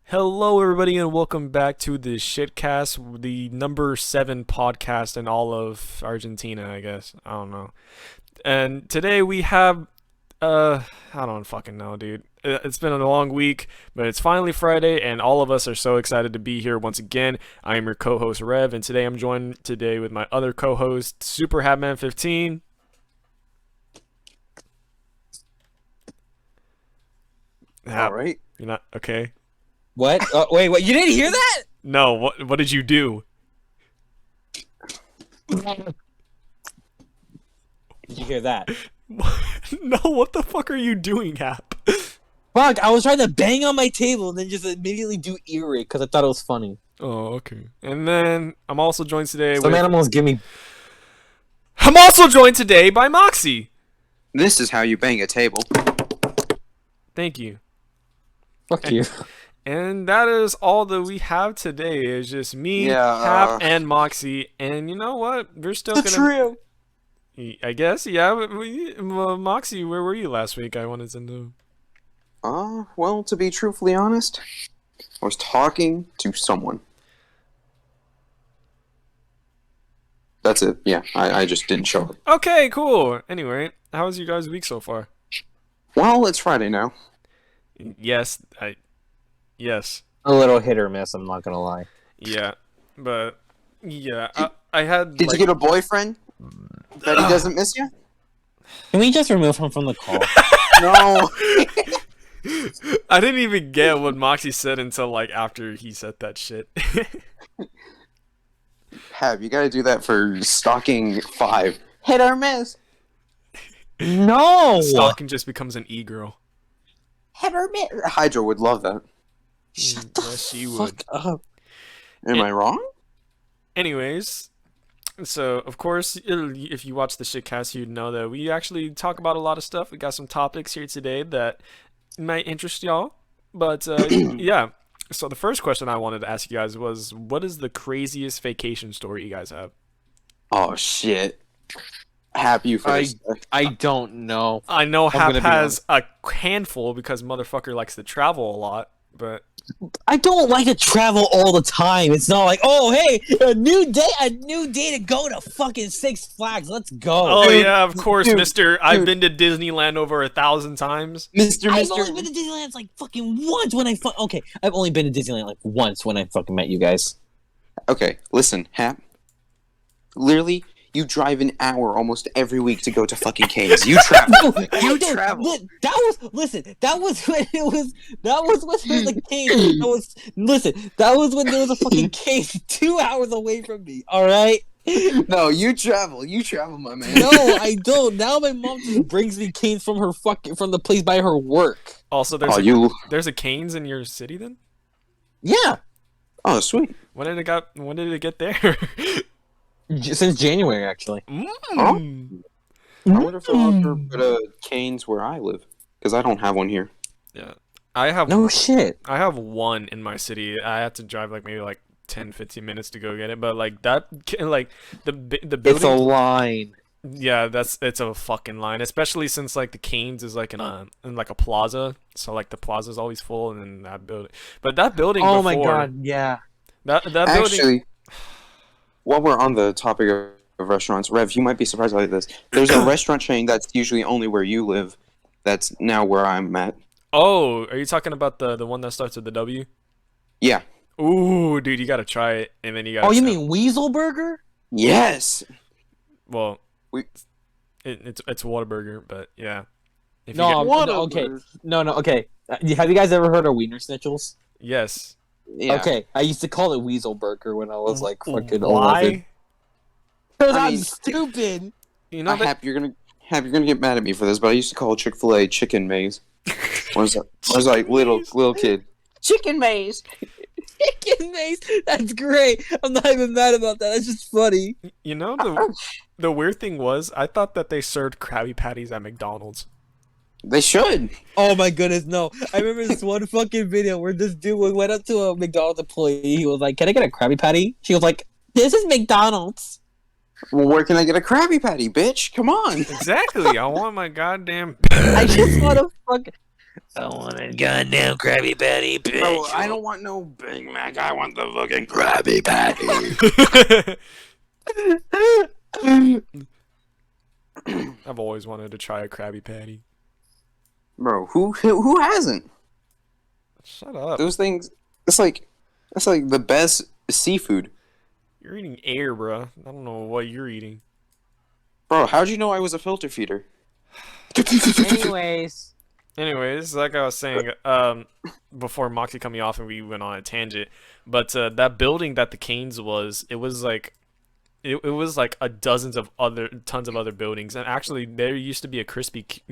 Hello, everybody, and welcome back to the Shitcast, the number 7 podcast in all of Argentina, I guess. I don't know. And today we have, I don't fucking know, dude. It's been a long week, but it's finally Friday, and all of us are so excited to be here once again. I am your co-host, Rev, and today I'm joined today with my other co-host, Super Hatman 15. All right. You're not okay? What? Wait, what? You didn't hear that? No, what did you do? Did you hear that? No, what the fuck are you doing, Hap? Fuck, I was trying to bang on my table and then just immediately do ear rape because I thought it was funny. Oh, okay. And then I'm also joined today Some animals give me... I'm also joined today by Moxie. This is how you bang a table. Thank you. Fuck you. And that is all that we have today. It's just me, Hap, and Moxie. And you know what? We're still The gonna... trio. I guess, yeah. Moxie, where were you last week? I wanted to know. Well, to be truthfully honest, I was talking to someone. That's it. Yeah, I just didn't show up. Okay, cool. Anyway, how was your guys' week so far? Well, it's Friday now. Yes, yes. A little hit or miss, I'm not gonna lie. Yeah, but yeah, I had. Did you get a boyfriend that he doesn't miss you? Can we just remove him from the call? No. I didn't even get what Moxie said until like after he said that shit. You got to do that for stalking 5. Hit or miss. No! Stalking just becomes an e-girl. Hit or miss. Hydra would love that. Shut the Yes, she fuck up. Am I wrong? Anyways, so of course, if you watch the shitcast, you'd know that we actually talk about a lot of stuff. We got some topics here today that might interest y'all. But yeah, so the first question I wanted to ask you guys was, what is the craziest vacation story you guys have? Oh, shit. You first. I don't know. I know I'm Hap gonna be has a handful because motherfucker likes to travel a lot, but... I don't like to travel all the time. It's not like, oh, hey, a new day to go to fucking Six Flags. Let's go. Oh, Dude, yeah, of course, dude, mister. I've dude. Been to Disneyland over 1,000 times. I've only been to Disneyland like fucking once when I okay, I've only been to Disneyland like once when I fucking met you guys. Okay, listen, Hap. Literally, you drive an hour almost every week to go to fucking Caves. You travel. You travel. That was when it was. That was when there was a cave. That was when there was a fucking cave 2 hours away from me. All right. No, you travel. You travel, my man. No, I don't. Now my mom just brings me canes from the place by her work. Also, there's a Cane's in your city then? Yeah. Oh, sweet. When did it get there? Since January, actually. I wonder if they'll ever put a Cane's where I live, because I don't have one here. Yeah. I have No shit. I have one in my city. I have to drive like maybe like 10-15 minutes to go get it, but like that like the building, It's a line. yeah, it's a fucking line, especially since like the Cane's is like in like a plaza, so like the plaza's always full, and then that building. But that building Oh before, my god, yeah. that building. Actually, while we're on the topic of restaurants, Rev, you might be surprised by this. There's a restaurant chain that's usually only where you live. That's now where I'm at. Oh, are you talking about the one that starts with the W? Yeah. Ooh, dude, you gotta try it, and then you gotta. Oh, you mean Weasel Burger? Yes. Well, We. it's Whataburger, but yeah. If you No, get- no, okay. No, okay. Have you guys ever heard of Wiener Schnitzel's? yes. Yeah. Okay, I used to call it Weasel Burger when I was like fucking 11. Why? Because I I'm mean- stupid. You know that. You're gonna get mad at me for this, but I used to call Chick-fil-A Chicken Maze. I was like little kid. Chicken Maze. Chicken maze. That's great. I'm not even mad about that. That's just funny. You know the weird thing was, I thought that they served Krabby Patties at McDonald's. They should. Oh my goodness, no. I remember this one fucking video where this dude went up to a McDonald's employee. He was like, "Can I get a Krabby Patty?" She was like, "This is McDonald's." Well, where can I get a Krabby Patty, bitch? Come on. Exactly. I want my goddamn. I just want to fuck. I want a goddamn Krabby Patty, bitch. Bro, I don't want no Big Mac. I want the fucking Krabby Patty. I've always wanted to try a Krabby Patty. Bro, who hasn't? Shut up. Those things. That's like the best seafood. You're eating air, bro. I don't know what you're eating. Bro, how'd you know I was a filter feeder? Anyways, Like I was saying, before Moxie cut me off and we went on a tangent, but that building that the Canes was, it was like, it was like tons of other buildings, and actually there used to be a Krispy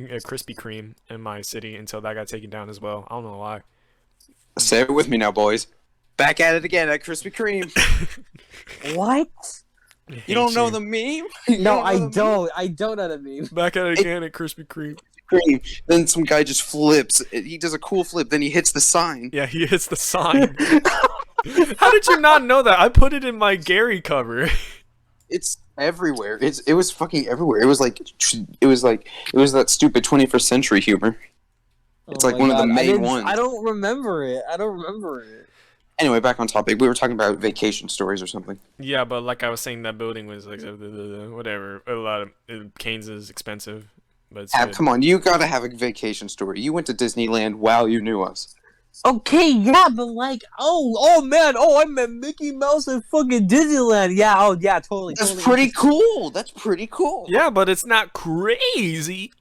Kreme in my city until that got taken down as well. I don't know why. Say it with me now, boys. Back at it again at Krispy Kreme. what? You don't know the meme? No, I don't. I don't know the meme. Back at it again at Krispy Kreme. Then some guy just flips. He does a cool flip. Then he hits the sign. Yeah, he hits the sign. How did you not know that? I put it in my Gary cover. It's everywhere. It was fucking everywhere. It was that stupid 21st century humor. It's Oh like my one of the God, main ones. I don't remember it. Anyway, back on topic. We were talking about vacation stories or something. Yeah, but like I was saying, that building was like whatever. A lot of Canes is expensive, but it's good. Come on, you gotta have a vacation story. You went to Disneyland while you knew us. Okay, yeah, but like, oh man, I met Mickey Mouse at fucking Disneyland. Yeah, oh yeah, totally. That's totally. pretty cool. That's pretty cool. Yeah, but it's not crazy.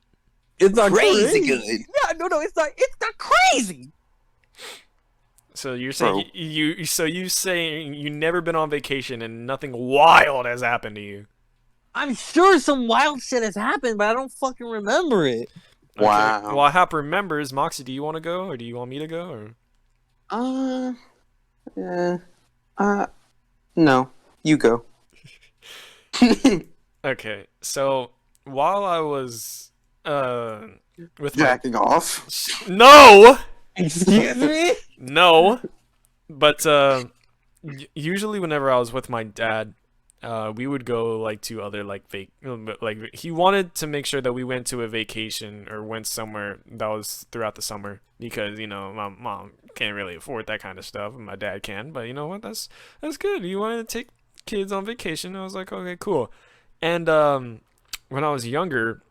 It's not Crazy good. Yeah, no, it's not crazy. So you're saying you say you never been on vacation and nothing wild has happened to you? I'm sure some wild shit has happened, but I don't fucking remember it. Okay. Wow. Well, I have remembers. Moxie, do you want to go or do you want me to go? Or No. You go. okay, so while I was with Jacking off. no. Excuse me? No, but usually whenever I was with my dad, we would go like to other like he wanted to make sure that we went to a vacation or went somewhere that was throughout the summer because my mom can't really afford that kind of stuff and my dad can. But you know what? That's good. You wanted to take kids on vacation. I was like, okay, cool. And when I was younger,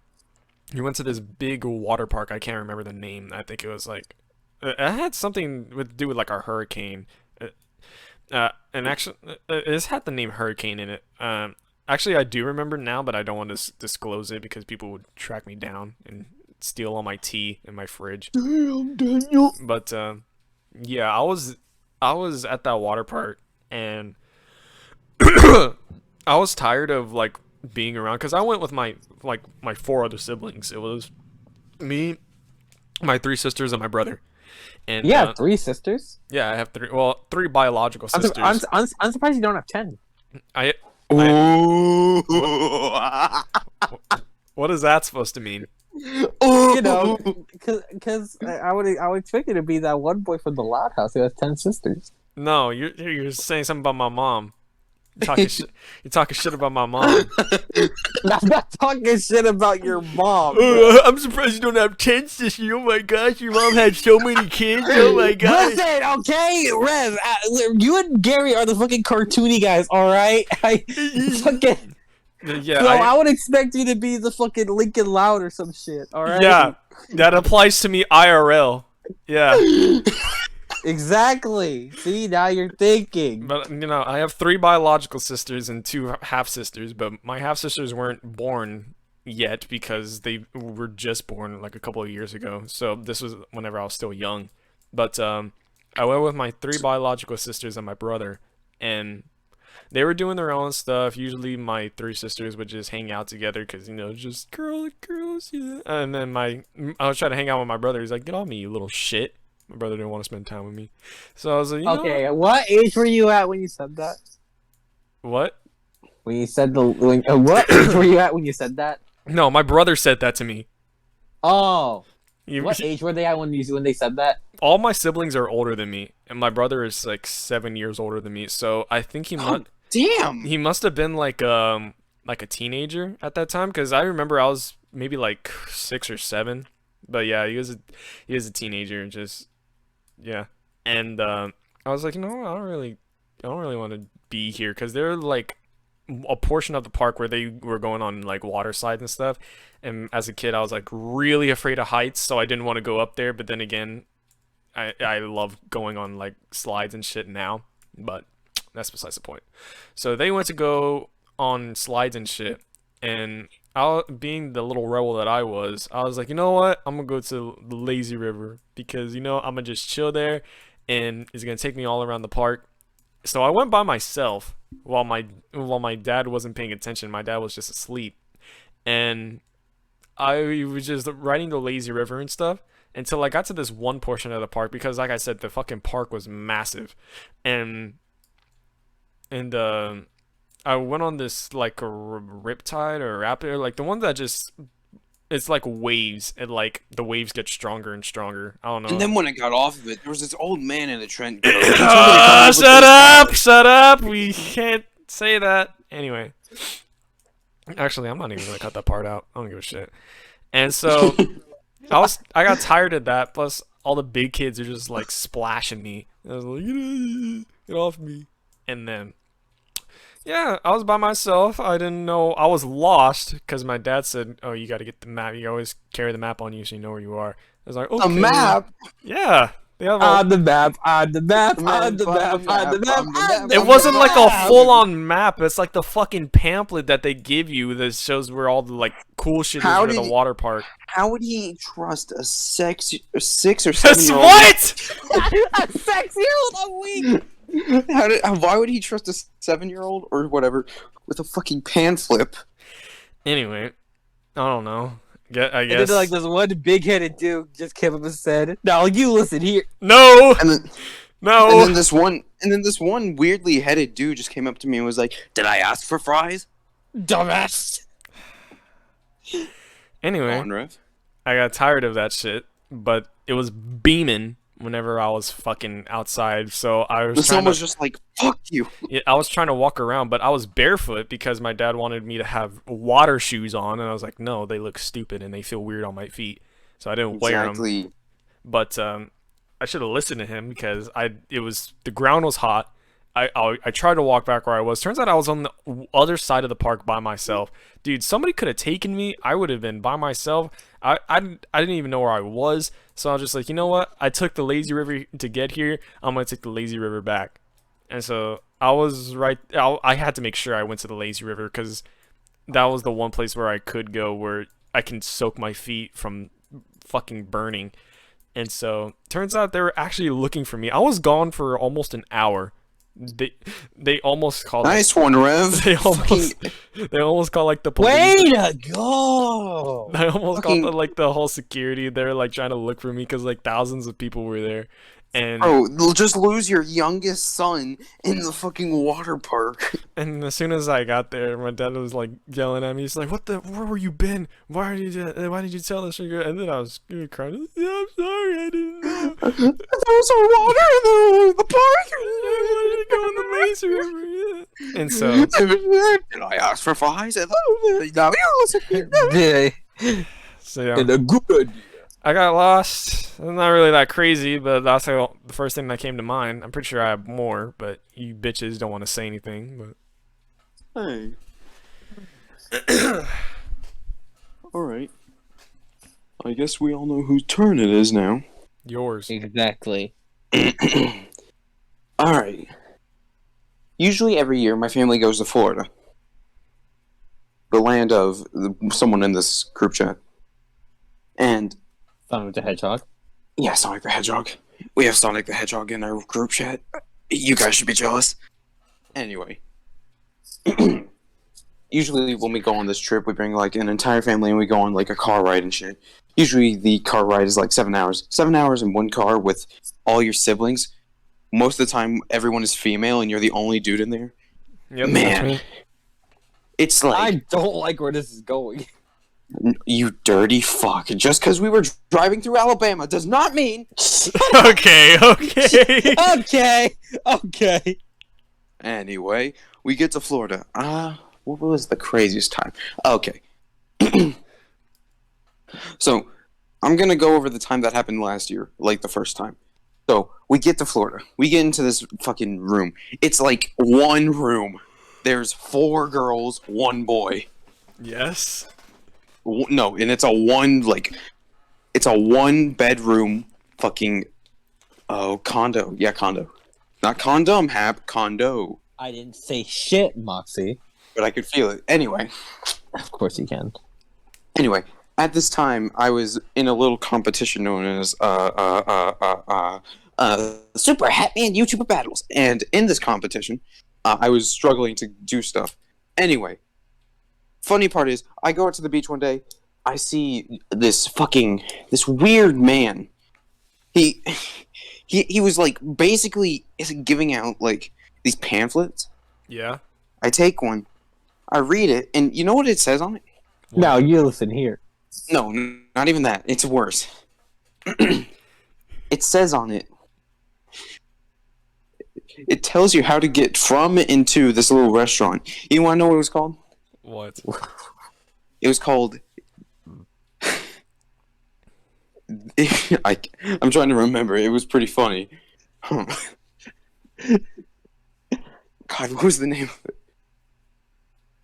we went to this big water park. I can't remember the name. I think it was like. It had something to do with like a hurricane, and actually, it had the name Hurricane in it. Actually, I do remember now, but I don't want to disclose it because people would track me down and steal all my tea in my fridge. Damn, Daniel. But yeah, I was at that water park and I was tired of like being around because I went with my four other siblings. It was me, my three sisters, and my brother. And You have 3 sisters? yeah, I have three biological sisters. I'm surprised you don't have 10. Ooh. What is that supposed to mean? You know, because I would expect you to be that one boy from the Loud House who has 10 sisters. No, you're saying something about my mom. You're talking shit about my mom. I'm not talking shit about your mom. I'm surprised you don't have 10 sisters. Oh my gosh, your mom had so many kids. Oh my gosh. Listen, okay, Rev, you and Gary are the fucking cartoony guys, all right? Fucking. Yeah, So I would expect you to be the fucking Lincoln Loud or some shit, all right? yeah, that applies to me IRL. Yeah. Exactly. See, now you're thinking. But I have 3 biological sisters and 2 half sisters, but my half sisters weren't born yet because they were just born like a couple of years ago. So this was whenever I was still young. But I went with my 3 biological sisters and my brother, and they were doing their own stuff. Usually my 3 sisters would just hang out together because just girls, yeah. And then I was trying to hang out with my brother. He's like, "Get off me, you little shit." My brother didn't want to spend time with me. So I was like, Okay, what age were you at when you said that? What? When you said what age were you at when you said that? No, my brother said that to me. Oh. You- What age were they at when they said that? all my siblings are older than me, and my brother is like 7 years older than me. So I think Damn. he must have been like a teenager at that time, because I remember I was maybe like 6 or 7. But yeah, he was a teenager, just yeah. And I was like, you know, I don't really want to be here because they're like a portion of the park where they were going on like water slides and stuff. And as a kid, I was like really afraid of heights, so I didn't want to go up there. But then again, I love going on like slides and shit now. But that's besides the point. So they went to go on slides and shit, and being the little rebel that I was like, you know what? I'm gonna go to the lazy river because you know I'm gonna just chill there, and it's gonna take me all around the park. So I went by myself while my dad wasn't paying attention. My dad was just asleep, and I was just riding the lazy river and stuff until I got to this one portion of the park because, like I said, the fucking park was massive, and and I went on this like a riptide or rapid, like the one that just it's like waves and like the waves get stronger and stronger. I don't And know. then when I got off of it, there was this old man in a trench coat. He told me to come over to Shut his up! house. Shut up! We can't say that. Anyway, actually, I'm not even gonna cut that part out. I don't give a shit. And so I got tired of that. Plus, all the big kids are just like splashing me. I was like, get off me. And then, yeah, I was by myself. I didn't know I was lost because my dad said, "Oh, you got to get the map. You always carry the map on you so you know where you are." I was like, A "Okay." map. Yeah, they have On the map, on the map, on the map, on the map, on the It wasn't like a map. full-on map. It's like the fucking pamphlet that they give you that shows where all the like cool shit is How for the did water park. How would he trust a 6 or 7 That's year old? what? A 6-year-old a week. Why would he trust a 7-year-old or whatever with a fucking pan flip? Anyway, I don't know. I And guess. then like this one big-headed dude just came up and said, "Now you listen here." No, And then no. this one weirdly headed dude just came up to me and was like, "Did I ask for fries?" Dumbass. Anyway, On, Rev. I got tired of that shit, but it was beaming whenever I was fucking outside. So I was The trying sun to. was just like, "Fuck you." Yeah, I was trying to walk around, but I was barefoot because my dad wanted me to have water shoes on, and I was like, no, they look stupid and they feel weird on my feet, so I didn't wear them. Exactly. But I should have listened to him because the ground was hot. I tried to walk back where I was. Turns out I was on the other side of the park by myself. Dude, somebody could have taken me. I would have been by myself. I didn't even know where I was. So I was just like, you know what? I took the lazy river to get here. I'm going to take the lazy river back. And so I was right. I had to make sure I went to the lazy river because that was the one place where I could go where I can soak my feet from fucking burning. And so turns out they were actually looking for me. I was gone for almost an hour. They almost called Nice one, Rev. they almost called like the police. Way to go! I almost Fucking- called like the whole security. They're like trying to look for me because like thousands of people were there. And Bro, they'll just lose your youngest son in the fucking water park. and as soon as I got there, my dad was like yelling at me. He's like, where were you been? Why did you tell us?" And then I was crying. Yeah, I'm sorry, I didn't know. There was some water in the park. I wanted to go in the lazy river. Yeah. And so Did I ask for fries? And now you listen here. Yeah. yeah. And a good idea. I got lost. It's not really that crazy, but that's the first thing that came to mind. I'm pretty sure I have more, but you bitches don't want to say anything. But Hey. Alright. I guess we all know whose turn it is now. yours. Exactly. Alright. Usually every year my family goes to Florida. The land of someone in this group chat. And Sonic the Hedgehog. yeah, Sonic the Hedgehog. We have Sonic the Hedgehog in our group chat. You guys should be jealous. Anyway. Usually when we go on this trip, we bring like an entire family and we go on like a car ride and shit. Usually the car ride is like 7 hours. 7 hours in one car with all your siblings. Most of the time, everyone is female and you're the only dude in there. Yep, Man. that's me. It's I like, don't like where this is going. you dirty fuck. Just because we were driving through Alabama does not mean... Okay. Okay. Anyway, we get to Florida. What was the craziest time? Okay. So, I'm gonna go over the time that happened last year, like the first time. So we get to Florida. We get into this fucking room. It's like one room. There's 4 girls, 1 boy. Yes. No, and it's a one bedroom fucking condo. Yeah, condo. Not condom, Hap, condo. I didn't say shit, Moxie. But I could feel it. Anyway, Of course you can. at this time I was in a little competition known as Super Hatman YouTuber Battles. And in this competition, I was struggling to do stuff. Anyway, funny part is, I go out to the beach one day. I see this weird man. He was like basically giving out like these pamphlets. Yeah. I take one, I read it, and you know what it says on it? Now you listen here. No, not even that. It's worse. It says on it. It tells you how to get from and to this little restaurant. You want to know what it was called? What? It was called. I'm trying to remember. It was pretty funny. God, what was the name of it?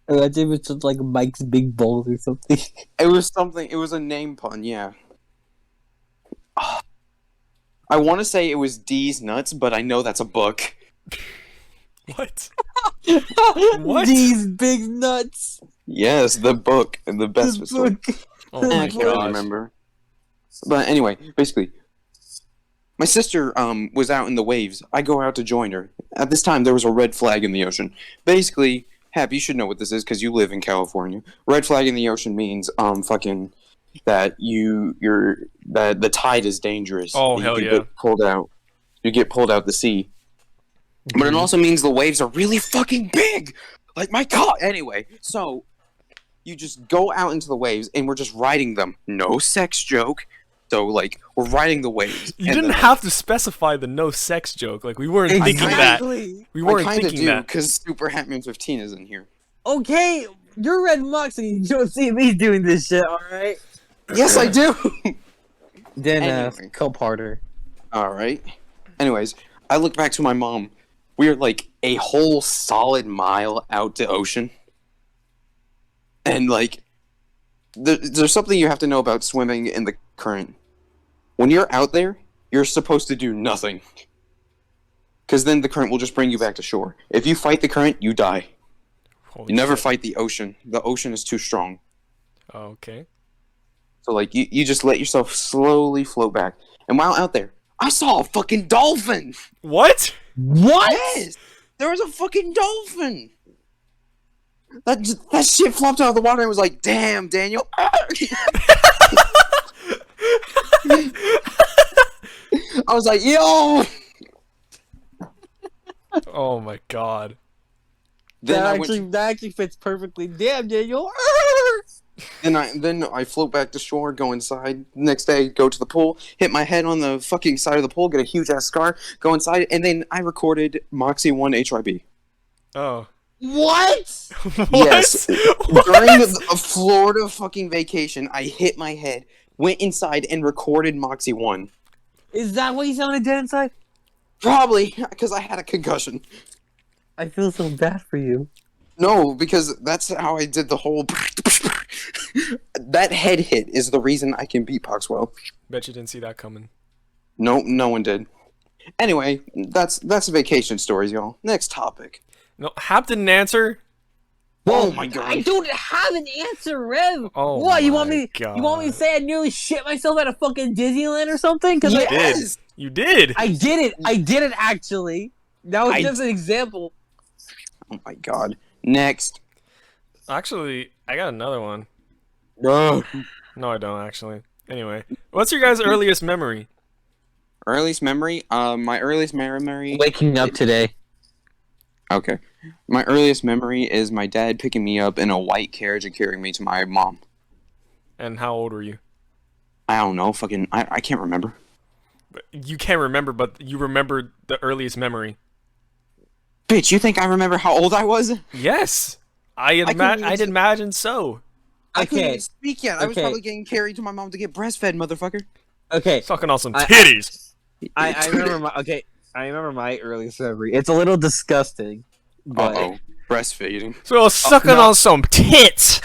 Imagine if it's just like Mike's Big Bowls or something. It was something. It was a name pun. Yeah. I want to say it was D's Nuts, but I know that's a book. What? What? These big nuts. Yes, the book, the best story. Oh my I can't really gosh. remember. But anyway, basically, my sister was out in the waves. I go out to join her. At this time, there was a red flag in the ocean. Basically, Hap, you should know what this is because you live in California. Red flag in the ocean means fucking that that the tide is dangerous. Oh, You hell could yeah. get pulled out. You get pulled out the sea. But it also means the waves are really fucking big. Like my God. Anyway, so you just go out into the waves and we're just riding them. No sex joke. So like we're riding the waves. You and didn't then, have to specify the no sex joke. Like we weren't thinking that. Exactly. We weren't I kind of thinking do that. because Super Hatman 15 is in here. Okay, you're Red Moxie. You don't see me doing this shit, alright? Yes, I do. Then, Anyway. Cope harder. All right. Anyways, I look back to my mom. We are like a whole solid mile out to ocean. And like, there's something you have to know about swimming in the current. When you're out there, you're supposed to do nothing. Because then the current will just bring you back to shore. If you fight the current, you die. Holy You never shit. fight the ocean. The ocean is too strong. Okay. So like, you just let yourself slowly float back. And while out there, I saw a fucking dolphin! What? What? Yes! There was a fucking dolphin! That shit flopped out of the water and was like, damn, Daniel. I was like, yo! Oh my god. Then That actually fits perfectly. Damn, Daniel. then I float back to shore, go inside. Next day, go to the pool, hit my head on the fucking side of the pool, get a huge ass scar, go inside, and then I recorded Moxie 1 HIB. Oh. What? What? Yes. What? During a Florida fucking vacation, I hit my head, went inside, and recorded Moxie 1. Is that what you sounded dead inside? Probably, because I had a concussion. I feel so bad for you. No, because that's how I did the whole... That head hit is the reason I can beatbox well. Bet you didn't see that coming. No, no one did. Anyway, that's vacation stories, y'all. Next topic. No, Hap didn't answer. Oh my god. I don't have an answer, Rev. Oh what? You my want me? God. You want me to say I nearly shit myself at a fucking Disneyland or something? Because Yes! You did. I did it. I did it actually. That was I- just an example. Oh my god. Next. Actually, I got another one. Bro. No, I don't actually. Anyway, what's your guys' earliest memory? Earliest memory? My earliest memory... Waking up today. Okay. My earliest memory is my dad picking me up in a white carriage and carrying me to my mom. And how old were you? I don't know, I can't remember. You can't remember, but you remember the earliest memory. Bitch, you think I remember how old I was? Yes, I'd couldn't even imagine so. I couldn't Okay. even speak yet. I was Okay. probably getting carried to my mom to get breastfed, motherfucker. Okay. Sucking on some I- titties. I remember my I remember my earliest memory. It's a little disgusting, but Uh-oh. Breastfeeding. So sucking no. on some tits.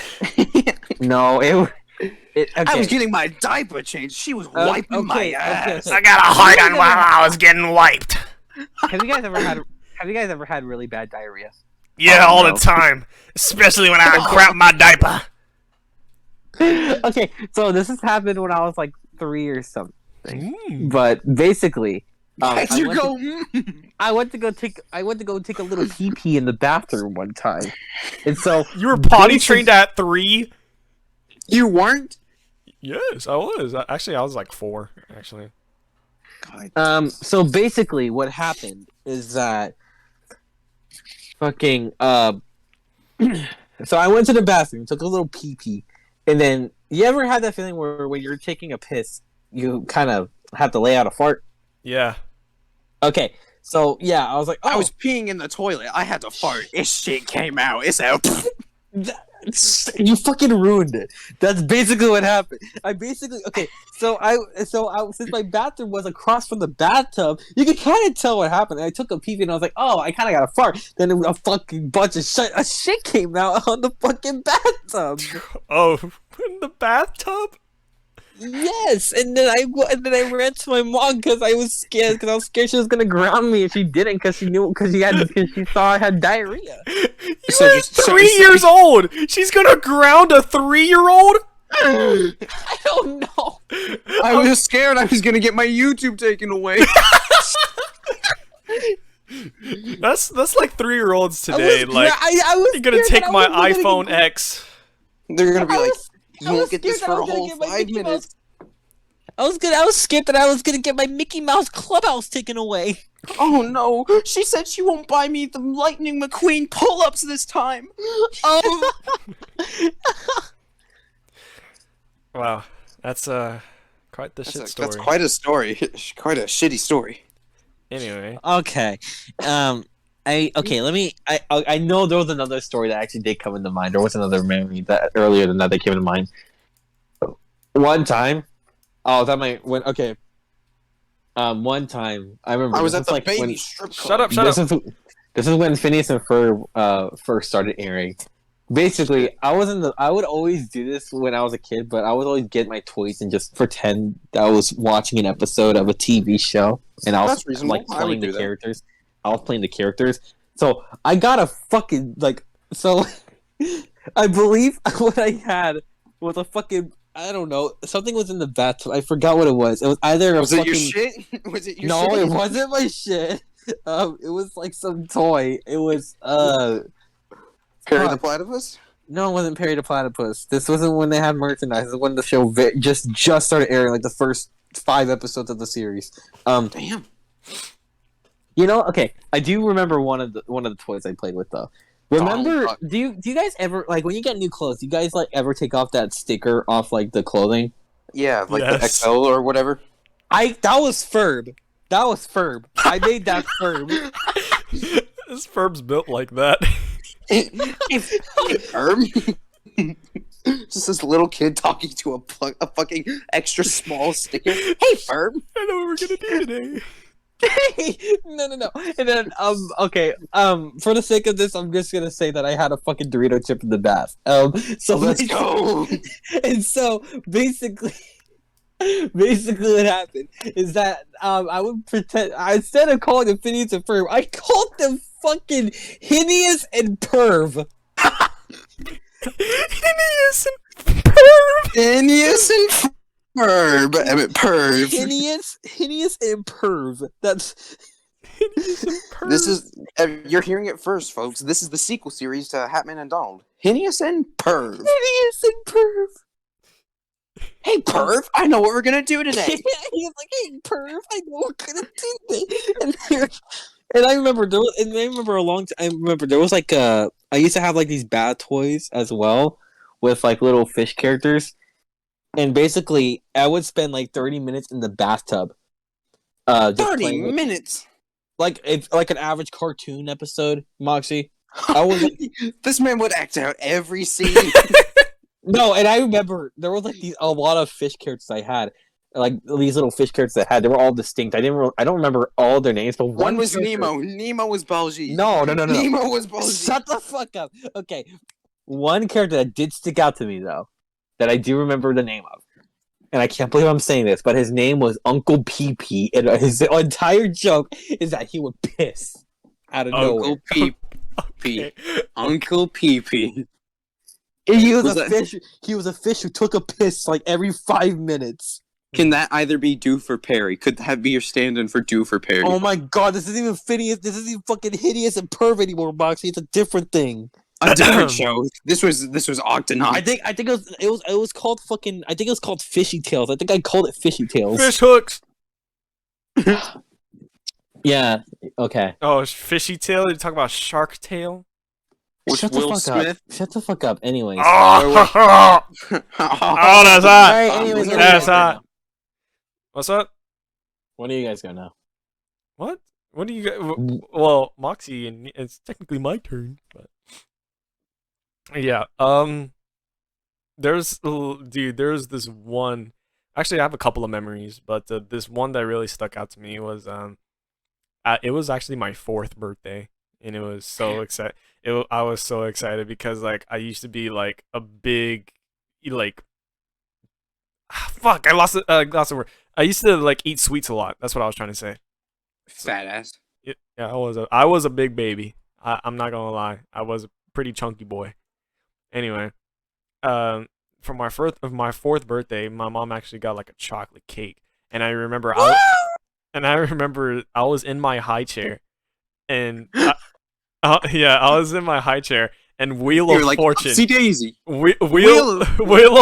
no, it okay. I was getting my diaper changed. She was wiping my ass. I got a hard on while I was getting wiped. Have you guys ever had really bad diarrhea? Yeah, Oh, all no. the time. Especially when I crap my diaper. Okay, so this has happened when I was like 3 or something. Mm. But basically, Why'd I you went go? I went to go take a little pee pee in the bathroom one time, and so You were potty basic- trained at 3? You weren't? Yes, I was. Actually, I was like 4, actually. God. So basically, what happened is that fucking so I went to the bathroom, took a little pee pee, and then you ever had that feeling where when you're taking a piss, you kind of have to lay out a fart? Yeah. Okay, so yeah, I was like, oh, I was peeing in the toilet. I had to fart. This shit came out. It's out. you fucking ruined it. That's basically what happened. I basically So I since my bathroom was across from the bathtub, you could kind of tell what happened. I took a peep and I was like, oh, I kind of got a fart. Then a fucking bunch of shit came out on the fucking bathtub. Oh, in the bathtub? Yes, and then I ran to my mom because I was scared she was gonna ground me if she didn't because she saw I had diarrhea. You So were just- so- 3 so- years old. She's gonna ground a 3-year-old? I don't know. I was scared I was gonna get my YouTube taken away. That's like 3-year-olds today. Like, I was you're gonna scared take that I my wasn't gonna iPhone get- X. They're gonna be I like, was- you I won't was get this scared for that I a was gonna whole get my 5 Mickey minutes. I was scared that I was gonna get my Mickey Mouse Clubhouse taken away. Oh no, she said she won't buy me the Lightning McQueen pull-ups this time. Wow, that's quite the shit story. That's quite a story. Quite a shitty story. Anyway, Okay, I know there was another story that actually did come into mind. There was another memory that earlier than that came into mind. One time, one time I remember I was this at the like baby when- strip club. shut up, shut up. This is when Phineas and Ferb first started airing. Basically, I would always do this when I was a kid, but I would always get my toys and just pretend that I was watching an episode of a TV show, and I was That's reasonable. like I playing would the do that. characters. I was playing the characters, so I got a fucking so. I believe what I had was a fucking. I don't know. Something was in the bathtub. I forgot what it was. It was either a Was fucking. it your shit? Was it your No, shit? it wasn't my shit. It was like some toy. It was Perry the fuck. Platypus? No, it wasn't Perry the Platypus. This wasn't when they had merchandise. This was when the show just started airing, like the first 5 episodes of the series. Damn. You know, okay, I do remember one of the toys I played with though. Remember, Donald Duck. do you guys ever like when you get new clothes? You guys like ever take off that sticker off like the clothing? Yeah, like the Yes. XL or whatever. That was Ferb. That was Ferb. I made that Ferb. This Ferb's built like that. Herb? Just this little kid talking to a fucking extra small sticker. Hey, Ferb. I know what we're gonna do today. No. And then okay, for the sake of this, I'm just gonna say that I had a fucking Dorito chip in the bath. So Let's go. And so basically what happened is that I would pretend instead of calling them Phineas and Ferb, I called them fucking Hideous and Perv. Hideous and Perv. Phineas and Ferb. I mean, Perv. Hideous and Perv. That's Hideous and Perv. This is you're hearing it first, folks. This is the sequel series to Hatman and Donald. Phineas and Perv. Hideous and Perv. Hey, Perv. I know what we're gonna do today. He's like, "Hey, Perv, I know what kind of thing." And I remember there was, I remember there was like I used to have like these bad toys as well with like little fish characters, and basically I would spend like 30 minutes in the bathtub. Just 30 playing with, minutes. like an average cartoon episode, Moxie. I was This man would act out every scene. No, and I remember there was like a lot of fish characters I had, like these little fish characters I had. They were all distinct. I don't remember all their names, but One one was character. Nemo. Nemo was Balji. No. Nemo was Balji. Shut the fuck up. Okay, one character that did stick out to me though, that I do remember the name of, and I can't believe I'm saying this, but his name was Uncle Pee Pee, and his entire joke is that he would piss out of nowhere. Uncle Pee Pee. Okay. Uncle Pee Pee. He was Was a that- fish. He was a fish who took a piss like every 5 minutes. Can that either be Do for Perry? Could that be your stand-in for Do for Perry? Oh my god, this isn't even hideous. This isn't even fucking hideous and perv anymore, Moxie. It's a different thing. A different show. This was Octonaut. I think it was called fucking. I think it was called Fishy Tales. I think I called it Fishy Tales. Fish hooks. Yeah. Okay. Oh, fishy tail. You talk about shark tail. With Shut the Will fuck Smith. up. Shut the fuck up. Anyways. Oh, Oh, that's hot. Alright, anyways, what do you That's guys go hot. now? What's up? What do you guys go now? What? What do you got? Well, Moxie, and it's technically my turn, but yeah. There's this one. Actually, I have a couple of memories, but this one that really stuck out to me was it was actually my 4th birthday, and it was so excited. I was so excited because like I used to be like a big, like, fuck. I lost the word. I used to like eat sweets a lot. That's what I was trying to say. Fat ass. Yeah, I was a big baby. I'm not gonna lie. I was a pretty chunky boy. Anyway, for my 4th birthday, my mom actually got like a chocolate cake, and I remember I was in my high chair, and I was in my high chair, and Wheel You're of like Fortune. Upsy Daisy. Wheel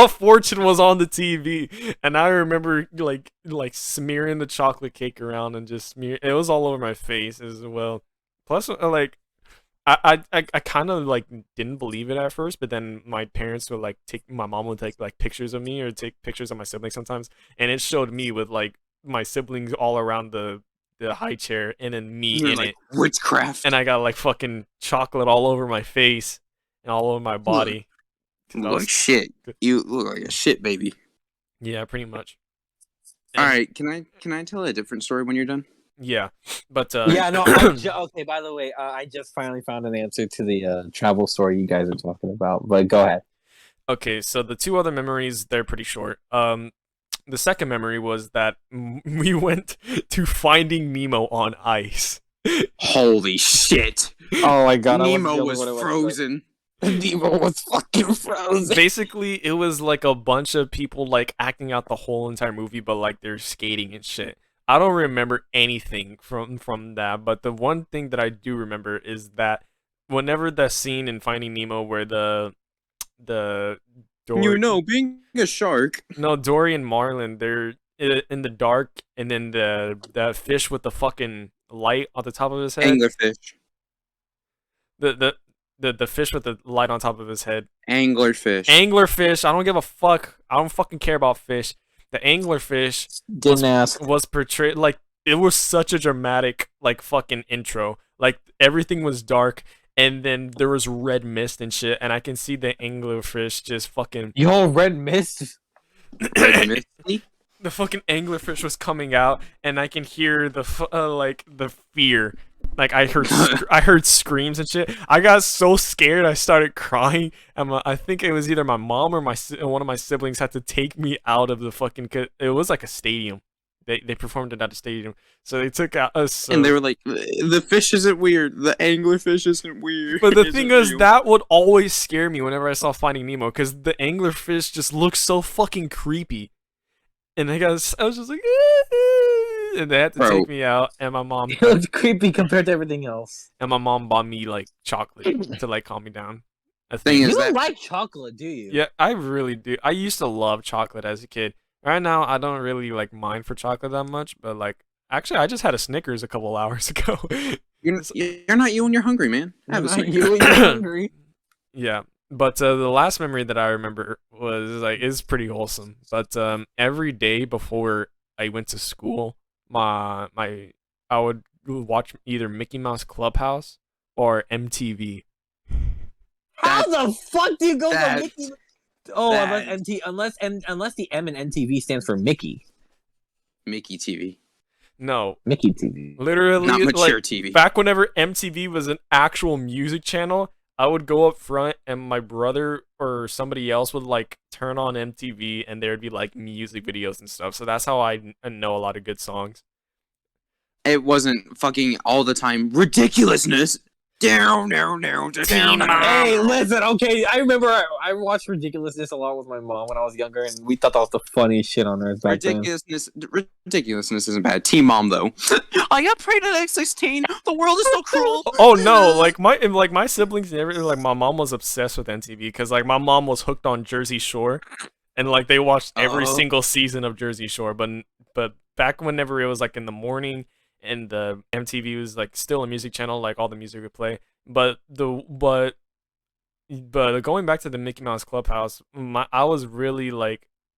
of Fortune was on the TV, and I remember like smearing the chocolate cake around and just it was all over my face as well. Plus, like I kind of like didn't believe it at first, but then my parents would like my mom would take like pictures of me or take pictures of my siblings sometimes, and it showed me with like my siblings all around the high chair, and then me You're in like it, witchcraft. and I got like fucking chocolate all over my face and all over my body. You 'Cause I look was- like shit. You look like a shit baby. Yeah, pretty much. All And- right, can I tell a different story when you're done? Yeah, but Yeah, no. Okay, by the way, I just finally found an answer to the travel story you guys are talking about. But go ahead. Okay, so the 2 other memories, they're pretty short. The second memory was that we went to Finding Nemo on ice. Holy shit! Oh my god, Nemo was frozen. Nemo was fucking frozen. Basically, it was like a bunch of people like acting out the whole entire movie, but like they're skating and shit. I don't remember anything from that, but the one thing that I do remember is that whenever the scene in Finding Nemo where the Being a shark. No, Dory and Marlin, they're in the dark, and then the fish with the fucking light on the top of his head. Anglerfish. The fish with the light on top of his head. Anglerfish. Anglerfish. I don't give a fuck. I don't fucking care about fish. The anglerfish Didn't ask. was portrayed like it was such a dramatic like fucking intro. Like everything was dark, and then there was red mist and shit, and I can see the anglerfish just fucking Yo, red mist. Red Misty? the fucking anglerfish was coming out, and I can hear the like the fear. Like I heard screams and shit. I got so scared I started crying. And I think it was either my mom or one of my siblings had to take me out of the fucking. It was like a stadium. They performed it at a stadium, so they took out us. So. And they were like, the fish isn't weird. The anglerfish isn't weird. But the Isn't thing is, real." that would always scare me whenever I saw Finding Nemo, because the anglerfish just looks so fucking creepy. And I was just like, and they had to Bro. take me out, and my mom It looks creepy compared to everything else. bought me like chocolate to like calm me down. I Thing think. is You don't that- like chocolate, do you? Yeah, I really do. I used to love chocolate as a kid. Right now, I don't really like mind for chocolate that much, but like, actually, I just had a Snickers a couple hours ago. You're not you when you're hungry, man. Have a Not Snickers. you when you're hungry. Yeah, but the last memory that I remember was like is pretty wholesome. But every day before I went to school, I would watch either Mickey Mouse Clubhouse or MTV. How the fuck do you go from That's- Mickey? Oh, That unless the M in NTV stands for Mickey. Mickey TV, No, Mickey TV. not literally, mature like TV. back whenever MTV was an actual music channel, I would go up front and my brother or somebody else would like turn on MTV and there'd be like music videos and stuff. So that's how I know a lot of good songs. It wasn't fucking all the time ridiculousness. Down. Hey, listen, okay. I remember I watched Ridiculousness a lot with my mom when I was younger, and we thought that was the funniest shit on earth back then. Ridiculousness isn't bad. Team Mom though. I got pregnant at 16. The world is so cruel. Oh no, like my siblings never like my mom was obsessed with MTV because like my mom was hooked on Jersey Shore, and like they watched every Uh-oh. single season of Jersey Shore. But back whenever it was like in the morning and the MTV was like still a music channel, like all the music would play. But going back to the Mickey Mouse Clubhouse, I was really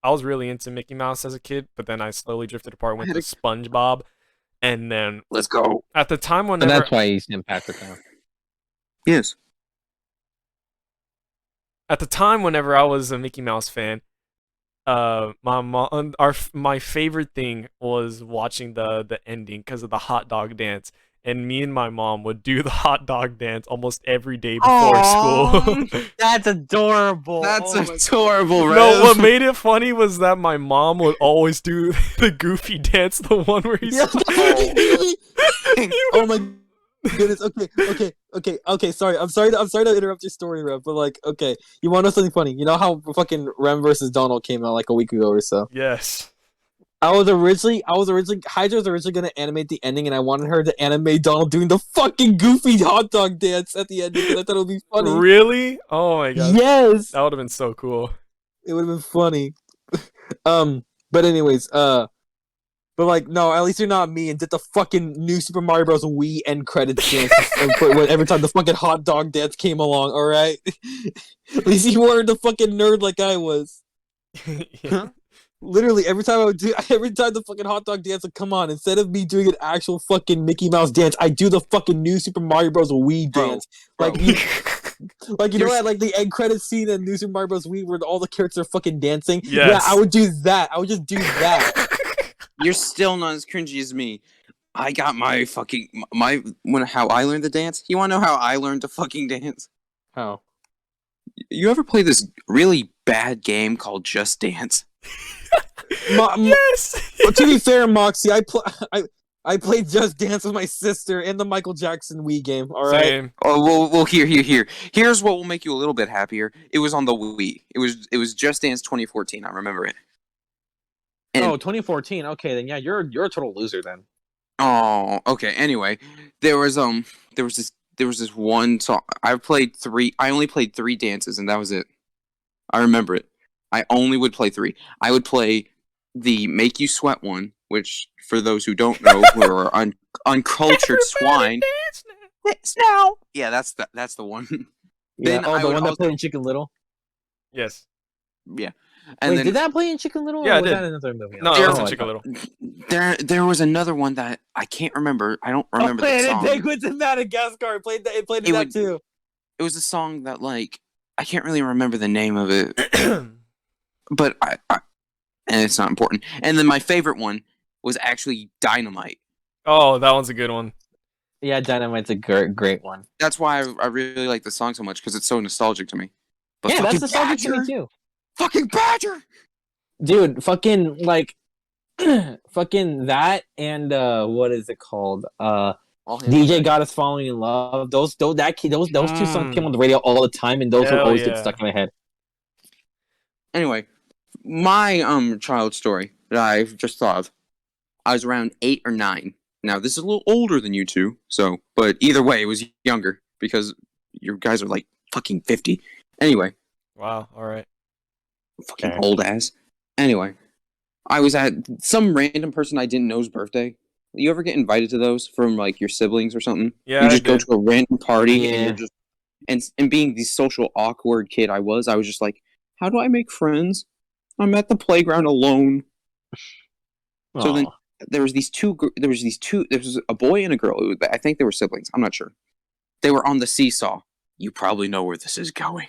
into Mickey Mouse as a kid, but then I slowly drifted apart, went to SpongeBob, and then Let's go. at the time And whenever that's why he's in Patrick now. Yes. at the time whenever I was a Mickey Mouse fan, my favorite thing was watching the ending because of the hot dog dance, and me and my mom would do the hot dog dance almost every day before school. That's adorable. That's Oh my adorable, right? No, what made it funny was that my mom would always do the Goofy dance, the one where he's Yeah. Oh my goodness. Okay. Sorry. I'm sorry to interrupt your story, Rev. But like, okay, you want to know something funny? You know how fucking Rem versus Donald came out like a week ago or so? yes. Hydra was originally gonna animate the ending, and I wanted her to animate Donald doing the fucking Goofy hot dog dance at the end because I thought it would be funny. Really? Oh my god. Yes, That would have been so cool. it would have been funny. But anyways, but like, no, at least you're not me and did the fucking new Super Mario Bros. Wii end credits dance every time the fucking hot dog dance came along. All right, at least you weren't the fucking nerd like I was. Yeah. Literally every time the fucking hot dog dance would come on, instead of me doing an actual fucking Mickey Mouse dance, I do the fucking new Super Mario Bros. Wii dance. Bro. Like you know at like the end credits scene in New Super Mario Bros. Wii where all the characters are fucking dancing. Yes. Yeah, I would do that. I would just do that. You're still not as cringy as me. I got my fucking how I learned the dance. You want to know how I learned to fucking dance? How? You ever play this really bad game called Just Dance? Yes. Well, to be fair, Moxie, I played Just Dance with my sister in the Michael Jackson Wii game. All right. Same. Oh, well, here. Here's what will make you a little bit happier. It was on the Wii. It was Just Dance 2014. I remember it. And, 2014. Okay, then yeah, you're a total loser then. oh, okay. Anyway, there was this one song. I only played 3 dances, and that was it. I remember it. I only would play 3. I would play the Make You Sweat one, which, for those who don't know, who are uncultured swine. Now. Yeah, that's the one. Yeah. Then I The would one that also- played in Chicken Little. Yes. Yeah. And Wait, then did that play in Chicken Little? Yeah, or it was did. that another movie? No, There it was wasn't a Chicken Little. there was another one that I can't remember. I don't remember the song. Penguins in Madagascar. It played in that too. It was a song that like I can't really remember the name of it, but I and it's not important. And then my favorite one was actually Dynamite. Oh, that one's a good one. Yeah, Dynamite's a great one. That's why I really like the song so much because it's so nostalgic to me. But Yeah, that's fucking the song to me Badger, too. fucking Badger. Dude, fucking like fucking that and what is it called? DJ Got Us Falling in Love. Those two songs came on the radio all the time, and those will Hell always yeah. get stuck in my head. Anyway, my child story that I've just thought of. I was around 8 or 9. Now this is a little older than you two, so but either way, it was younger because you guys are like fucking 50. Anyway, Wow. All right. fucking Okay. old ass. Anyway, I was at some random person I didn't know's birthday. You ever get invited to those from like your siblings or something? Yeah, You I just go did. to a random party and Yeah. you're just and being the social awkward kid I was just like, how do I make friends? I'm at the playground alone. So then there was a boy and a girl. I think they were siblings. I'm not sure. They were on the seesaw. You probably know where this is going.